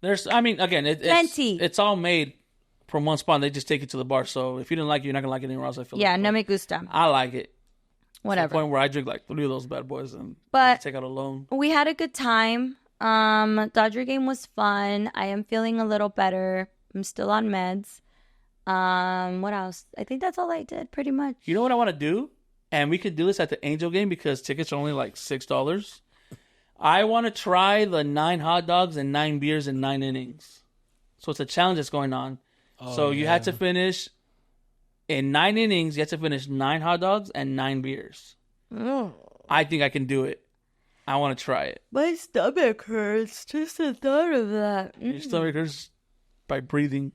There's, I mean, again, Plenty. it's all made from one spot. And they just take it to the bar. So if you didn't like it, you're not gonna like it anywhere else. I feel. Yeah, like. no me gusta. I like it. To the Whatever. point where I drink like 3 of those bad boys and But take out a loan. we had a good time. Dodger game was fun. I am feeling a little better. I'm still on meds. What else? I think that's all I did, pretty much. You know what I want to do? And we could do this at the Angel game because tickets are only like $6. I want to try the 9 hot dogs and 9 beers in 9 innings. So it's a challenge that's going on. So you had to finish in 9 innings. You had to finish 9 hot dogs and 9 beers. I think I can do it. I want to try it. My stomach hurts just the thought of that. Your stomach hurts by breathing.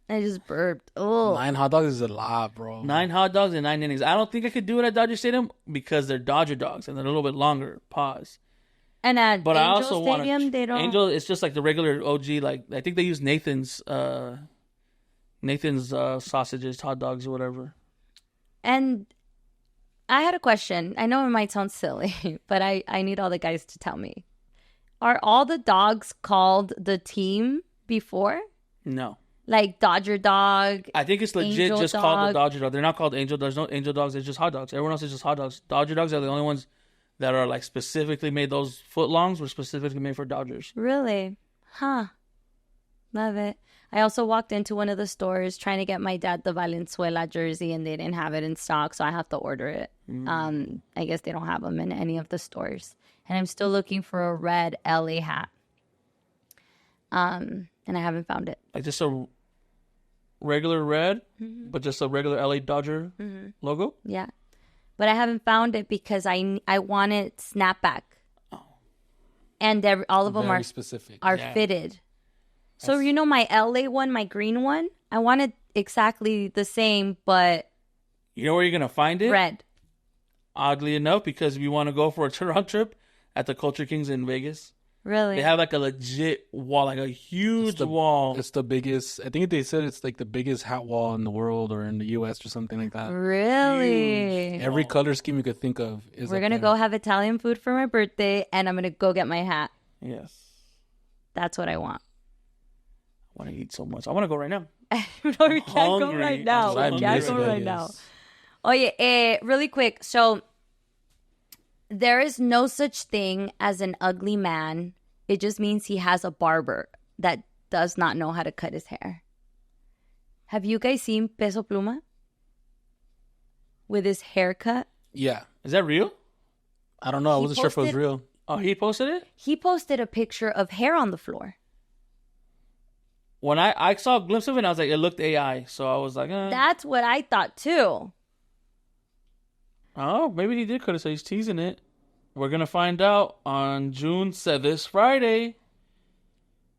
I just burped. Oh, 9 hot dogs is a lot, bro. 9 hot dogs and 9 innings. I don't think I could do it at Dodger Stadium because they're Dodger dogs and they're a little bit longer. Pause. and at But Angel I also want Stadium, they don't. Angel. It's just like the regular OG. Like I think they use Nathan's sausages, hot dogs, or whatever. And I had a question. I know it might sound silly, but I need all the guys to tell me. Are all the dogs called the team before? No. Like Dodger Dog? I think it's legit Angel just called the dog. Dodger dog. They're not called Angel. There's no Angel dogs. It's just hot dogs. Everyone else is just hot dogs. Dodger dogs are the only ones that are like specifically made. Those footlongs were specifically made for Dodgers. Really? Huh. Love it. I also walked into one of the stores trying to get my dad the Valenzuela jersey, and they didn't have it in stock, so I have to order it. I guess they don't have them in any of the stores. And I'm still looking for a red LA hat. And I haven't found it. Like just a regular red, but just a regular LA Dodger logo. Yeah. But I haven't found it because I wanted snapback. Oh. And all of them Very are specific. Yeah. fitted. So, you know, my LA one, my green one, I wanted exactly the same, but You know where you're gonna find it? red. Oddly enough, because if you want to go for a turnaround trip at the Culture Kings in Vegas, Really? they have like a legit wall, like a huge wall. It's the biggest. I think they said it's like the biggest hat wall in the world or in the U.S. or something like that. Really? Every color scheme you could think of is. We're up going to there. go have Italian food for my birthday, and I'm going to go get my hat. Yes. That's what I want. I want to eat so much. I want to go right now. No, we can't go Hungry. right now. I We can't miss go Vegas. right now. Oh, yeah. Really quick. So, there is no such thing as an ugly man. It just means he has a barber that does not know how to cut his hair. Have you guys seen Peso Pluma? With his haircut? Yeah, Is that real? I don't know. I He wasn't sure if it was posted- real. Oh, he posted it? He posted a picture of hair on the floor. When I saw a glimpse of it, I was like, it looked AI. So I was like, That's what I thought too. oh, maybe he did cut it. So he's teasing it. We're going to find out on June 7th, this Friday.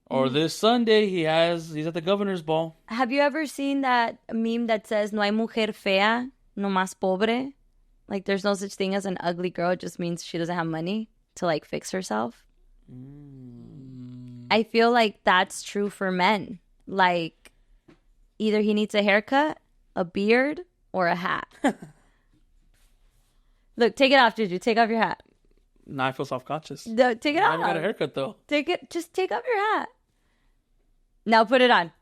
Or this Sunday, he's at the governor's ball. Have you ever seen that meme that says no hay mujer fea, no más pobre? Like there's no such thing as an ugly girl. It just means she doesn't have money to like fix herself. I feel like that's true for men. Like either he needs a haircut, a beard, or a hat. Look, take it off, Juju. Take off your hat. Now I feel self-conscious. No, take it I haven't got a off. haircut, though. Just take off your hat. Now put it on.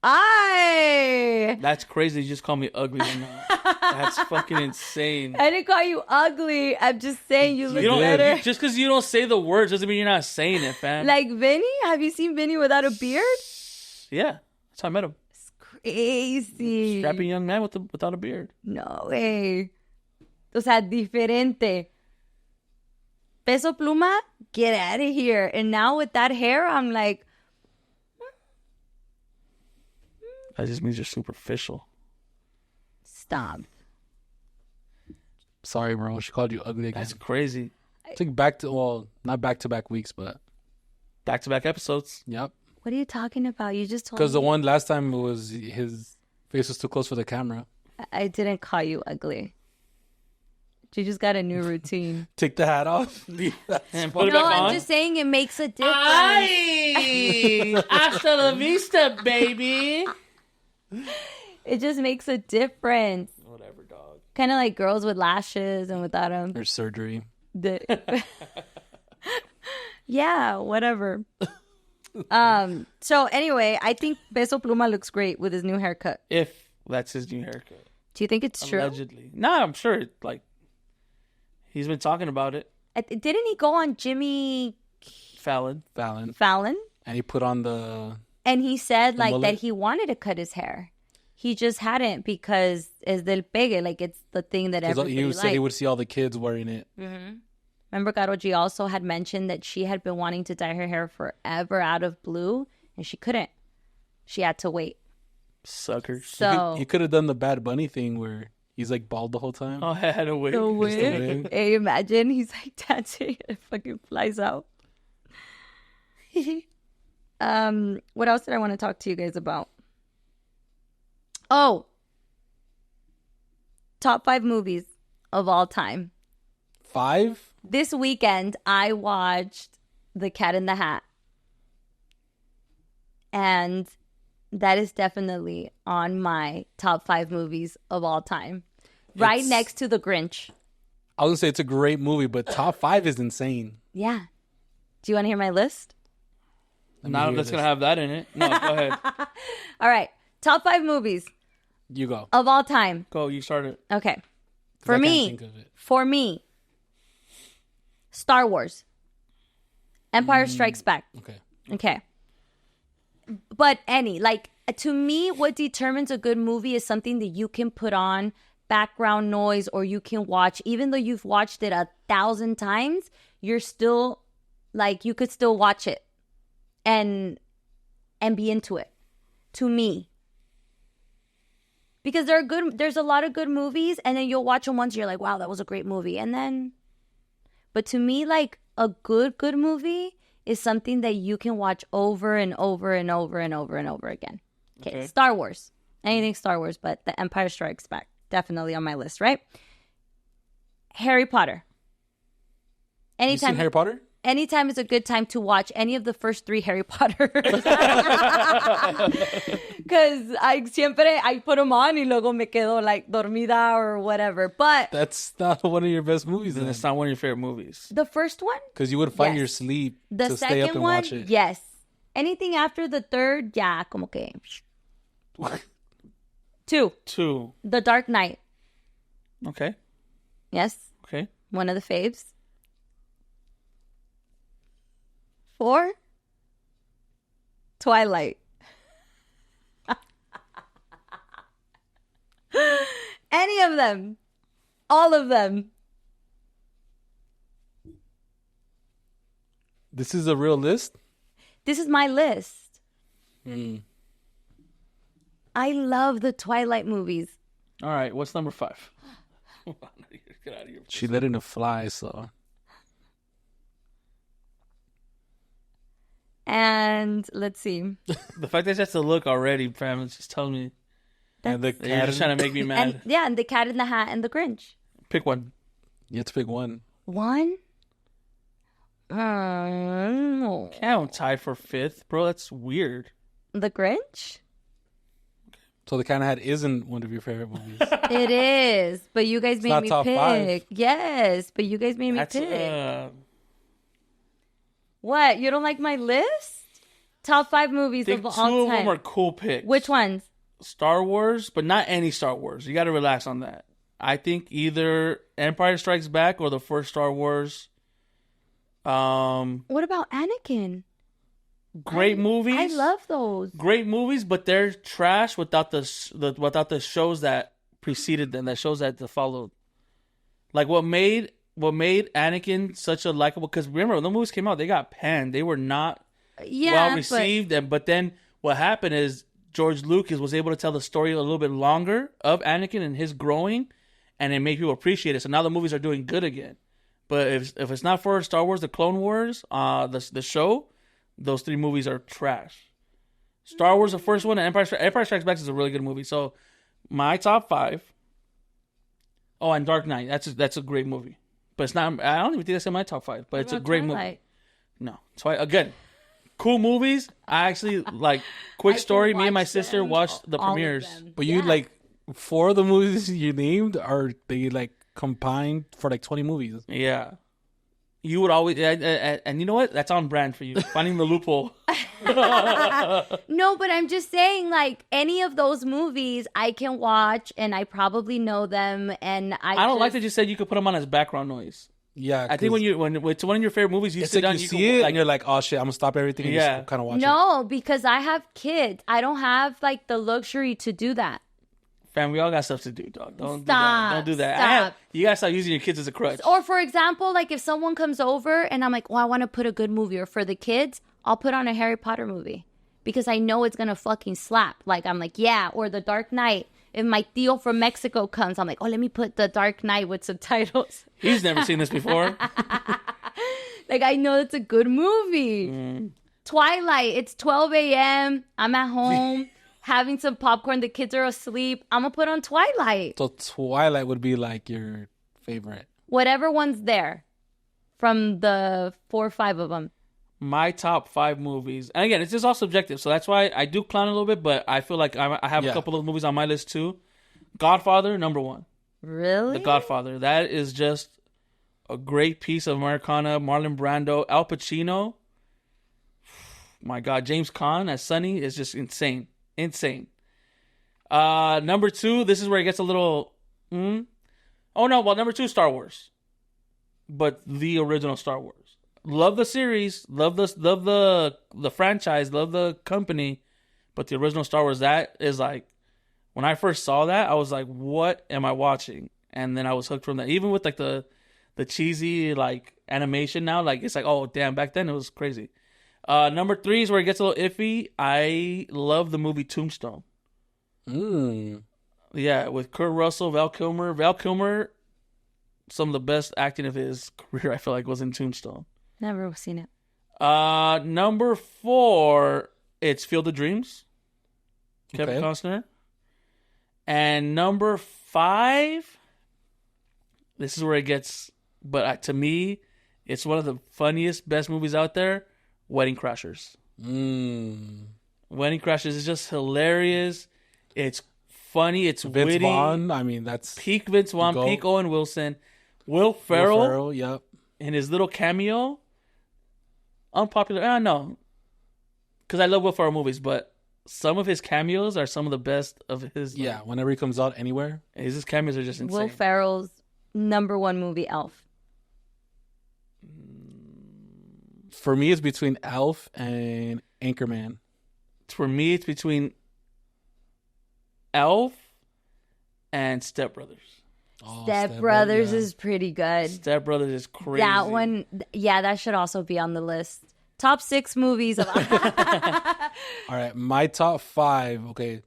I That's crazy. You just called me ugly right now. That's fucking insane. didn't call you ugly. I'm just saying you look You don't better. just because you don't say the words doesn't mean you're not saying it, fam. Like Vinny? Have you seen Vinny without a beard? Yeah, that's how I met him. Crazy. Strapping young man without a beard. No way. O sea, diferente. Peso Pluma, get out of here. And now with that hair, I'm like, That just means you're superficial. stop. Sorry, bro. She called you ugly again. That's crazy. It's like not back-to-back weeks, but Back-to-back episodes. yep. What are you talking about? You just told Because the me. one last time it was his face was too close for the camera. I didn't call you ugly. You just got a new routine. Take the hat off. And put it No, back I'm on. just saying it makes a difference. Ay! Hasta la vista, baby. It just makes a difference. Whatever, dog. Kind of like girls with lashes and without them. Or surgery. Yeah, whatever. So anyway, I think Peso Pluma looks great with his new haircut. If that's his new haircut. Do you think it's true? Allegedly. Nah, I'm sure. Like, he's been talking about it. Didn't he go on Jimmy Fallon. Fallon. Fallon? And he put on the And he said like mullet? that he wanted to cut his hair. He just hadn't because es del pegue, like it's the thing that everybody He likes. said he would see all the kids wearing it. Remember, Karol G also had mentioned that she had been wanting to dye her hair forever out of blue, and she couldn't. She had to wait. Suckers. So He could have done the Bad Bunny thing where he's like bald the whole time. Oh, I had to wait. the Just a wig. wig. Hey, imagine he's like dancing and it fucking flies out. What else did I want to talk to you guys about? Oh, top 5 movies of all time. 5? This weekend, I watched The Cat in the Hat. And that is definitely on my top 5 movies of all time. Right It's- next to The Grinch. I was gonna say it's a great movie, but top 5 is insane. Yeah. Do you want to hear my list? Now that's going to have that in it. No, go ahead. All right. Top 5 movies You go. of all time. Go, you started. Okay. 'Cause I For can't me, think of it. Star Wars. Empire Strikes Back. Okay. Okay. But to me, what determines a good movie is something that you can put on background noise or you can watch. Even though you've watched it 1,000 times, you're still, you could still watch it and be into it. To me. Because there's a lot of good movies and then you'll watch them once and you're like, wow, that was a great movie. But to me, a good movie is something that you can watch over and over and over and over and over again. Okay. Star Wars. Anything Star Wars, but The Empire Strikes Back. Definitely on my list, right? Harry Potter. You seen Harry Potter? Anytime is a good time to watch any of the first 3 Harry Potters. Because I put them on y luego me quedo dormida or whatever. But That's not one of your best movies. Then Then it's not one of your favorite movies. the first one, because you would find Yes. your sleep the to stay up second and one, watch it. yes. Anything after the third, yeah, como que. 2, 2. The Dark Knight. Okay. Yes, Okay. one of the faves. 4, Twilight. Any of them. All of them. This is a real list? This is my list. Mm. I love the Twilight movies. All right. What's number 5? Get out of here. She let it fly, so. And let's see. The fact that she has to look already, fam, it's just telling me And the that you're cat. just trying to make me mad. And The Cat in the Hat and The Grinch. Pick one. You have to pick one. One? No. Can't tie for 5th, bro. That's weird. The Grinch? So the kind of hat isn't one of your favorite movies. It is. But you guys made not me top pick. 5. Yes, but you guys made me That's pick. What? You don't like my list? Top 5 movies I think of 2 all of them time. are cool picks. Which ones? Star Wars, but not any Star Wars. You got to relax on that. I think either Empire Strikes Back or the first Star Wars. What about Anakin? Great movies. I love those. Great movies, but they're trash without the shows that preceded them. That shows that followed. Like what made Anakin such a likable? Because remember when the movies came out, they got panned. They were not well received. But then what happened is George Lucas was able to tell the story a little bit longer of Anakin and his growing, and it made people appreciate it. So now the movies are doing good again. But if it's not for Star Wars, the Clone Wars, the show, those 3 movies are trash. Star Wars, the first one, and Empire Strikes Back is a really good movie. So my top 5. Oh, and Dark Knight. That's a great movie. But it's not. I don't even think that's in my top 5. But it's a great movie. No, so again, cool movies. I actually like. Quick story: me and my sister watched the premieres. But you like 4 of the movies you named are they like combined for like 20 movies? Yeah. You would always, and you know what? That's on brand for you. Finding the loophole. No, but I'm just saying, any of those movies I can watch, and I probably know them, and I don't like that you said you could put them on as background noise. Yeah, I think when it's one of your favorite movies, you it's sit like down, you see it, and you're like, oh shit, I'm gonna stop everything and just kind of watch it. No, because I have kids. I don't have like the luxury to do that. Fam, we all got stuff to do, dog. Don't do that. Stop, Don't do that. stop. You gotta stop using your kids as a crutch. Or for example, like if someone comes over and I'm like, well, I want to put a good movie, or for the kids, I'll put on a Harry Potter movie because I know it's gonna fucking slap. Like I'm like, yeah, or The Dark Knight. If my tío from Mexico comes, I'm like, oh, let me put The Dark Knight with subtitles. He's never seen this before. Like, I know it's a good movie. Twilight, it's 12 a.m. I'm at home having some popcorn. The kids are asleep. I'm going to put on Twilight. So Twilight would be like your favorite. Whatever one's there from the 4 or 5 of them. My top 5 movies, and again, it's just all subjective, so that's why I do clown a little bit, but I feel like I have a couple of movies on my list too. Godfather, number 1. Really? The Godfather. That is just a great piece of Americana. Marlon Brando, Al Pacino. My God, James Caan as Sonny is just insane. Insane. Number 2, this is where it gets a little... Oh no, well, number 2, Star Wars. But the original Star Wars. Love the series, love the franchise, love the company, but the original Star Wars, that is like, when I first saw that, I was like, what am I watching? And then I was hooked from that. Even with like the cheesy like animation now, like it's like, oh damn, back then it was crazy. Number 3 is where it gets a little iffy. I love the movie Tombstone. Yeah, with Kurt Russell, Val Kilmer. Val Kilmer, some of the best acting of his career, I feel like, was in Tombstone. Never seen it. Number 4, it's Field of Dreams. Kevin Costner. And number 5, this is where it gets, but to me, it's one of the funniest, best movies out there, Wedding Crashers. Wedding Crashers is just hilarious. It's funny. It's Vince witty. Vaughn, I mean, that's... Peak Vince Vaughn, peak Owen Wilson. Will Ferrell, yep. In his little cameo. Unpopular, no, because I love Will Ferrell movies, but some of his cameos are some of the best of his. Yeah, whenever he comes out anywhere, his cameos are just insane. Will Ferrell's number 1 movie, Elf. For me, it's between Elf and Anchorman. For me, it's between Elf and Step Brothers. Oh, Step Brothers is pretty good. Step Brothers is crazy. That one, yeah, that should also be on the list. Top 6 movies. All right, my top 5. Okay,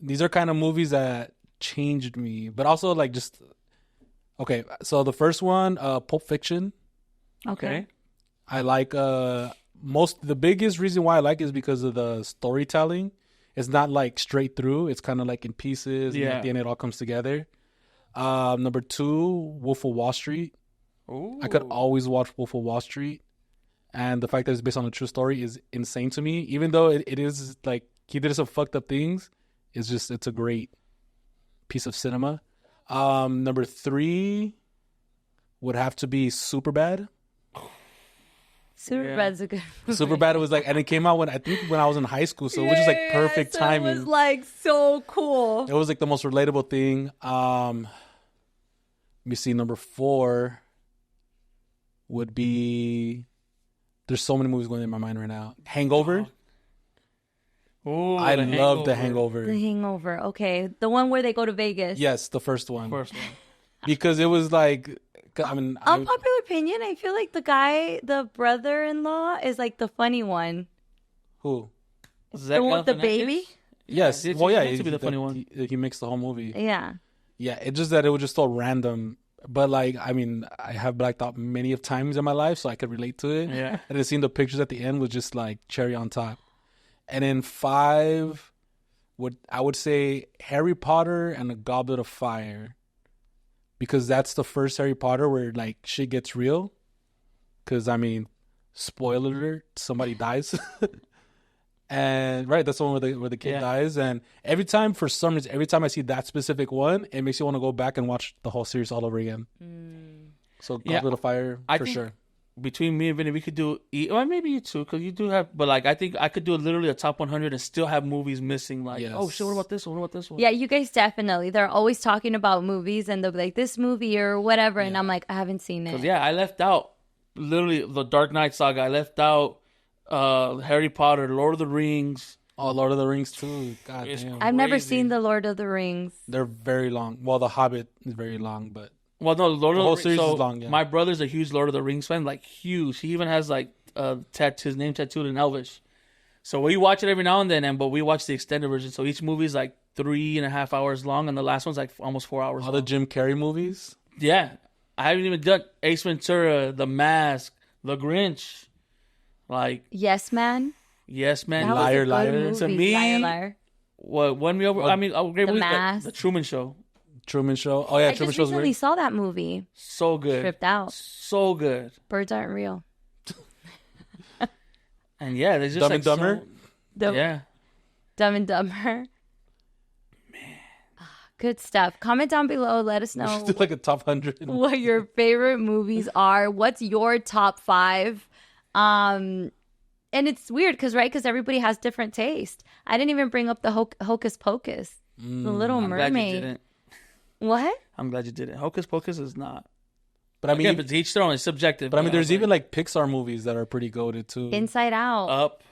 these are kind of movies that changed me, but also like just... Okay, so the first one, Pulp Fiction. Okay. I like the biggest reason why I like it is because of the storytelling. It's not like straight through. It's kind of like in pieces. Yeah. And at the end, it all comes together. Number 2, Wolf of Wall Street. Ooh. I could always watch Wolf of Wall Street. And the fact that it's based on a true story is insane to me. Even though it is like he did some fucked up things, it's a great piece of cinema. Number 3 would have to be Superbad. Superbad's a good movie. Superbad was like, and it came out when I was in high school, so it was just like perfect timing. It was like so cool. It was like the most relatable thing. Let me see. Number 4 would be. There's so many movies going in my mind right now. Hangover. Oh, I love The Hangover. The Hangover. Okay, the one where they go to Vegas. Yes, the first one. Because it was like. I mean, unpopular opinion. I feel like the brother-in-law, is like the funny one. Who? The baby. Yes. Well, yeah, he's the funny one. He makes the whole movie. Yeah. Yeah. It's just that it was just so random. But like, I mean, I have blacked out many of times in my life, so I could relate to it. Yeah. And then seeing the pictures at the end was just like cherry on top. And then 5 I would say Harry Potter and the Goblet of Fire. Because that's the first Harry Potter where like shit gets real. Because I mean, spoiler alert, somebody dies. And right, that's the one where the kid dies. And every time I see that specific one, it makes you want to go back and watch the whole series all over again. So Goblet of Fire, for sure. between me and Vinny, we could do, well, maybe you too, because you do have, but like, I think I could do literally a top 100 and still have movies missing. Like, oh shit, what about this one? What about this one? Yeah, you guys definitely. They're always talking about movies and they'll be like, this movie or whatever. And I'm like, I haven't seen it. Yeah, I left out literally the Dark Knight saga. I left out Harry Potter, Lord of the Rings. Oh, Lord of the Rings too. God damn. I've never seen the Lord of the Rings. They're very long. Well, The Hobbit is very long, but Well, no, Lord of the whole Rings series is long. Yeah. My brother's a huge Lord of the Rings fan, like huge. He even has like his name tattooed in Elvish. So we watch it every now and then, but we watch the extended version. So each movie is like 3.5 hours long, and the last one's like almost 4 hours. All the Jim Carrey movies. Yeah, I haven't even done Ace Ventura, The Mask, The Grinch, like Yes Man. Yes Man, That was a Liar, good Liar. movie. To me, Liar, Liar. what won me over? I mean, great The movie, Mask. the Truman Show, Truman Show. Oh yeah, I Truman just Show's recently great. saw that movie. so good, Tripped out. so good. Birds aren't real. And yeah, there's just Dumb like and Dumber? Yeah. Dumb and Dumber. Man. Good stuff. Comment down below. Let us We know should do like a top 100. what your favorite movies are. What's your top 5? And it's weird because everybody has different taste. I didn't even bring up the Hocus Pocus, the Little I'm glad you Mermaid. didn't. What? I'm glad you didn't. Hocus Pocus is not. But I mean, Again, but each their own. It's subjective. but I mean, there's even like Pixar movies that are pretty goated too. Inside Out. Up.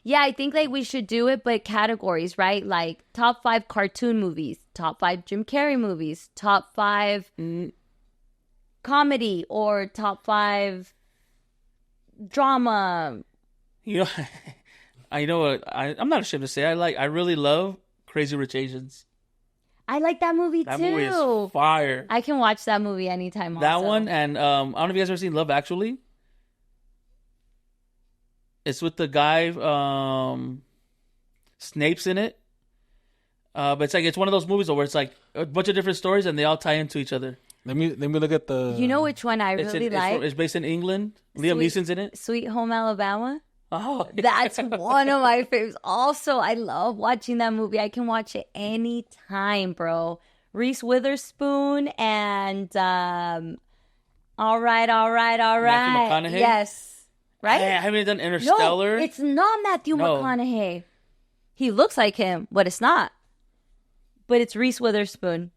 Yeah, I think like we should do it, but categories, right? Like top 5 cartoon movies, top 5 Jim Carrey movies, top 5 comedy, or top 5 drama. You know, I know what I'm not ashamed to say. I really love Crazy Rich Asians. I like that movie That too. movie is fire. I can watch that movie anytime. That also. one, and I don't know if you guys ever seen Love Actually. It's with the guy, Snape's in it. But it's one of those movies where it's like a bunch of different stories and they all tie into each other. Let me look at the. You know which one I really like? It's based in England. Liam Neeson's in it. Sweet Home Alabama. Oh, That's one of my favorites. Also, I love watching that movie. I can watch it anytime, bro. Reese Witherspoon and all right. McConaughey? Yes. Right? I haven't done Interstellar. No, it's not Matthew McConaughey. He looks like him, but it's not. But it's Reese Witherspoon.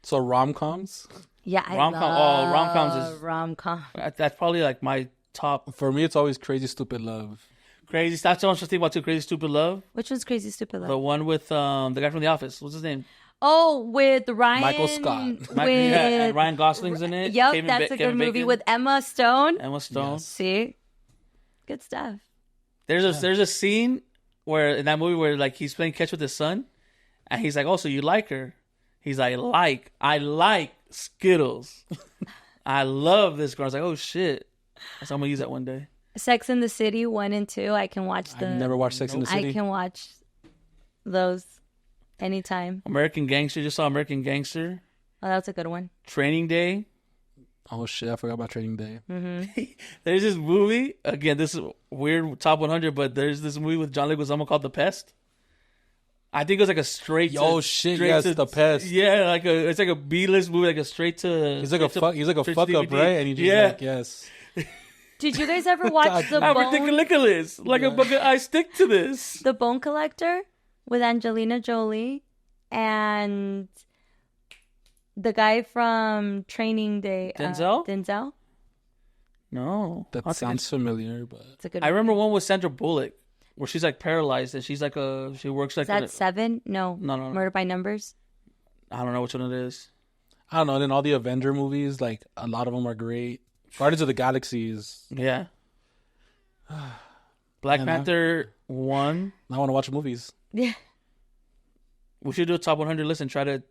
So rom-coms? Yeah, I Rom-com. love Oh, rom-coms is rom-com. That's probably like my top. For me, it's always Crazy Stupid Love. Crazy. That's what I was just thinking about too. Crazy Stupid Love. Which one's Crazy Stupid Love? The one with the guy from The Office. What's his name? Oh, with Ryan. Michael Scott. With, and Ryan Gosling's in it. Yep, Kevin that's a good Kevin movie Bacon. with Emma Stone. Emma Stone. Yes. See? Good stuff. There's a scene where in that movie where like he's playing catch with his son, and he's like, "Oh, so you like her?" He's like, I like Skittles. I love this girl. I was like, "Oh shit!" So I'm gonna use that one day. Sex in the City 1 and 2. I can watch I've never watched Sex in the City. I can watch those anytime. American Gangster. Just saw American Gangster. Oh, that's a good one. Training Day. Oh shit, I forgot about Training Day. There's this movie. Again, this is weird top 100, but there's this movie with John Leguizamo called The Pest. I think it was like a straight. Yes, The Pest. Yeah, it's like a B-list movie, like a straight to. He's like a fuck up, DVD. right? And he just like, yes. Did you guys ever watch the I'm Bone, ridiculous. Like a bucket. I stick to this. the Bone Collector with Angelina Jolie and the guy from Training Day? Denzel? Denzel? No, That sounds familiar, but It's a good I remember one with Sandra Bullock where she's like paralyzed and she's like she works like. Is that 7? No. No. Murder by Numbers? I don't know which one it is. I don't know. And then all the Avenger movies, like a lot of them are great. Guardians of the Galaxy is. Yeah. Black Panther 1. I want to watch movies. Yeah. We should do a top 100 list and try to.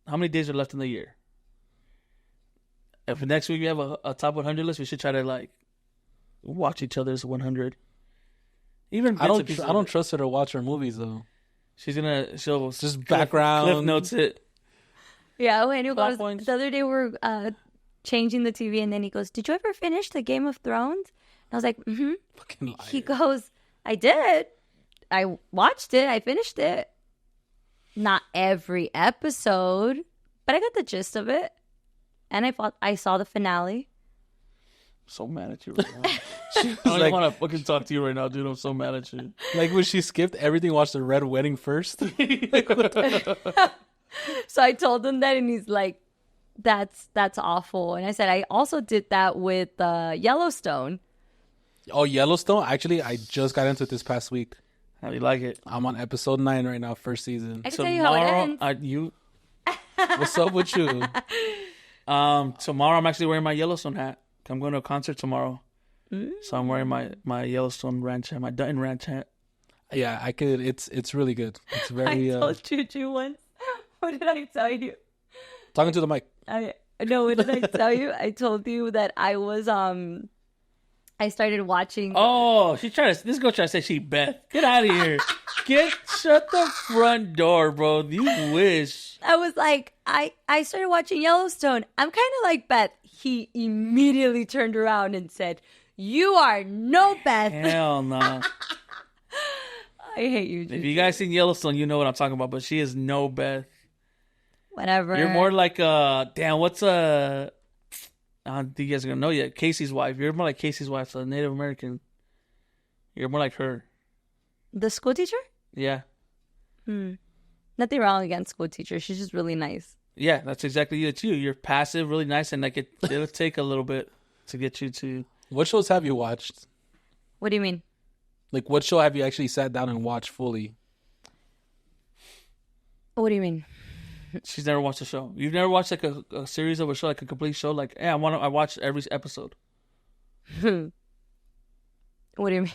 How many days are left in the year? If next week we have a top 100 list, we should try to like watch each other's 100. Even I don't trust her to watch her movies though. She'll Just background. cliff notes it. Yeah, when he Plot goes, points. the other day we're changing the TV and then he goes, "Did you ever finish the Game of Thrones?" And I was like, "Mm-hmm." Fucking liar. He goes, "I did. I watched it. I finished it. Not every episode, but I got the gist of it. And I saw the finale." So mad at you right now. I don't even want to fucking talk to you right now, dude. I'm so mad at you. Like when she skipped everything, watched the Red Wedding first. So I told him that, and he's like, "That's awful." And I said, "I also did that with Yellowstone." Oh, Yellowstone? Actually, I just got into it this past week. How do you like it? I'm on episode 9 right now, first season. I can tell you how it ends. What's up with you? Tomorrow I'm actually wearing my Yellowstone hat. I'm going to a concert tomorrow. So I'm wearing my Yellowstone ranch hat, my Dutton ranch hat. Yeah, I could. It's really good. It's very. I told Juju once. What did I tell you? Talking to the mic. No, what did I tell you? I told you that I was I started watching. Oh, this girl trying to say she Beth. Get out of here. Shut the front door, bro. You wish. I was like, I started watching Yellowstone. I'm kind of like Beth. He immediately turned around and said, "You are no Beth." Hell no. I hate you, Juju. If you guys seen Yellowstone, you know what I'm talking about. But she is no Beth. Whatever. You're more like damn. What's I don't think you guys are gonna know yet. Casey's wife. You're more like Casey's wife, a Native American. You're more like her. The school teacher? Yeah. Nothing wrong against school teacher. She's just really nice. Yeah, that's exactly it too. You're passive, really nice, and like it'll take a little bit to get you to. What shows have you watched? What do you mean? Like, what show have you actually sat down and watched fully? What do you mean? She's never watched a show. You've never watched like a series of a show, like a complete show. Like, hey, I watched every episode. What do you mean?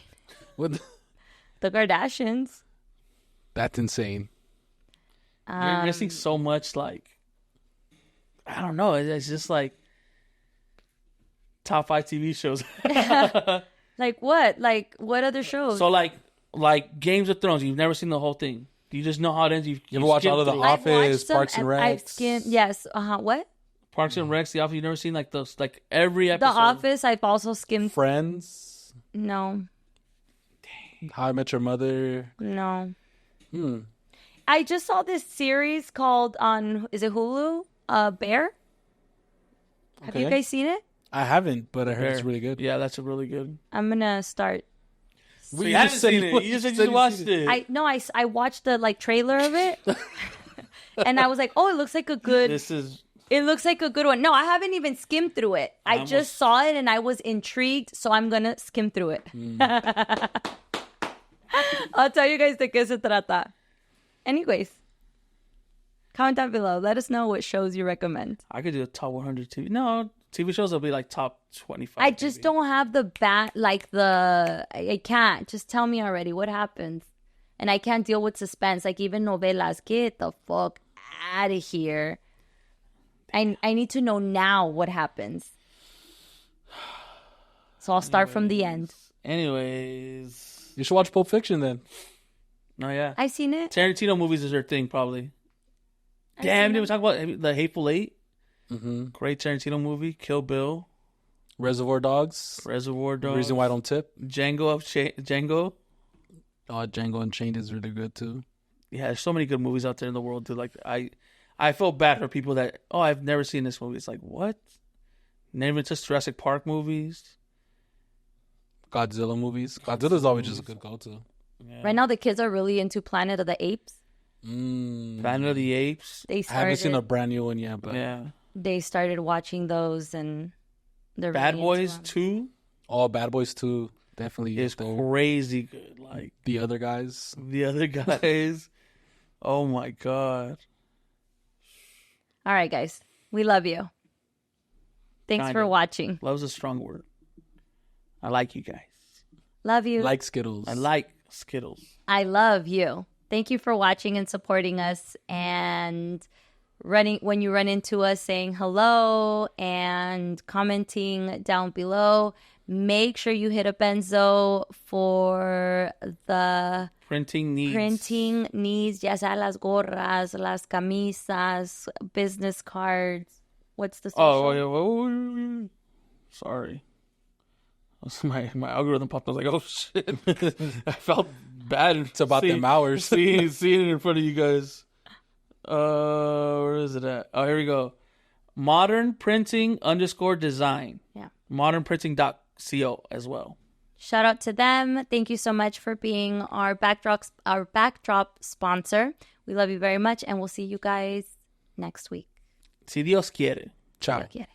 What? The Kardashians. That's insane. You're missing so much. Like, I don't know. It's just like top 5 TV shows. Like what? Like what other shows? So like Games of Thrones. You've never seen the whole thing. You just know how it ends. You ever watch all of The Office, Parks and Rec? I've skimmed. Yes. What? Parks and Rec, The Office. You've never seen like those, like every episode. The Office. I've also skimmed. Friends. No. How I Met Your Mother. No. I just saw this series called is it Hulu? Bear. Have you guys seen it? I haven't, but I heard it's really good. Yeah, that's a really good. I'm gonna start. So you haven't seen it. You just watched it. I watched the trailer of it, and I was like, oh, it looks like a good. It looks like a good one. No, I haven't even skimmed through it. I just saw it and I was intrigued, so I'm gonna skim through it. I'll tell you guys de qué se trata. Anyways, comment down below. Let us know what shows you recommend. I could do a top 100 TV. No, TV shows will be like top 25. I just don't have I can't. Just tell me already what happens. And I can't deal with suspense. Like even novelas. Get the fuck out of here. I need to know now what happens. So I'll start from the end. Anyways. You should watch Pulp Fiction then. Oh, yeah. I've seen it. Tarantino movies is her thing, probably. Damn, did we talk about The Hateful Eight? Mm-hmm. Great Tarantino movie. Kill Bill. Reservoir Dogs. Reason Why I Don't Tip. Django. Oh, Django Unchained is really good, too. Yeah, there's so many good movies out there in the world, dude. Like, I feel bad for people that, I've never seen this movie. It's like, what? Never just Jurassic Park movies. Godzilla movies. Godzilla's always just a good go-to. Yeah. Right now, the kids are really into Planet of the Apes. Planet of the Apes. I haven't seen a brand new one yet, but yeah, they started watching those, and they're Bad really Boys 2. Oh, Bad Boys 2 definitely is crazy good. Like the other guys. Oh my god. All right, guys, we love you. Thanks for watching. Love's a strong word. I like you guys. Love you. Like Skittles. I like Skittles. I love you. Thank you for watching and supporting us, and when you run into us, saying hello and commenting down below. Make sure you hit up Enzo for the printing needs. Ya sea las gorras, las camisas, business cards. What's the social? Sorry. My algorithm popped. I was like, oh shit. I felt bad. It's about them hours. seeing it in front of you guys. Where is it at? Oh, here we go. Modern printing _ design. Yeah. modernprinting.co as well. Shout out to them. Thank you so much for being our backdrop sponsor. We love you very much, and we'll see you guys next week. Si Dios quiere. Ciao. Dios quiere.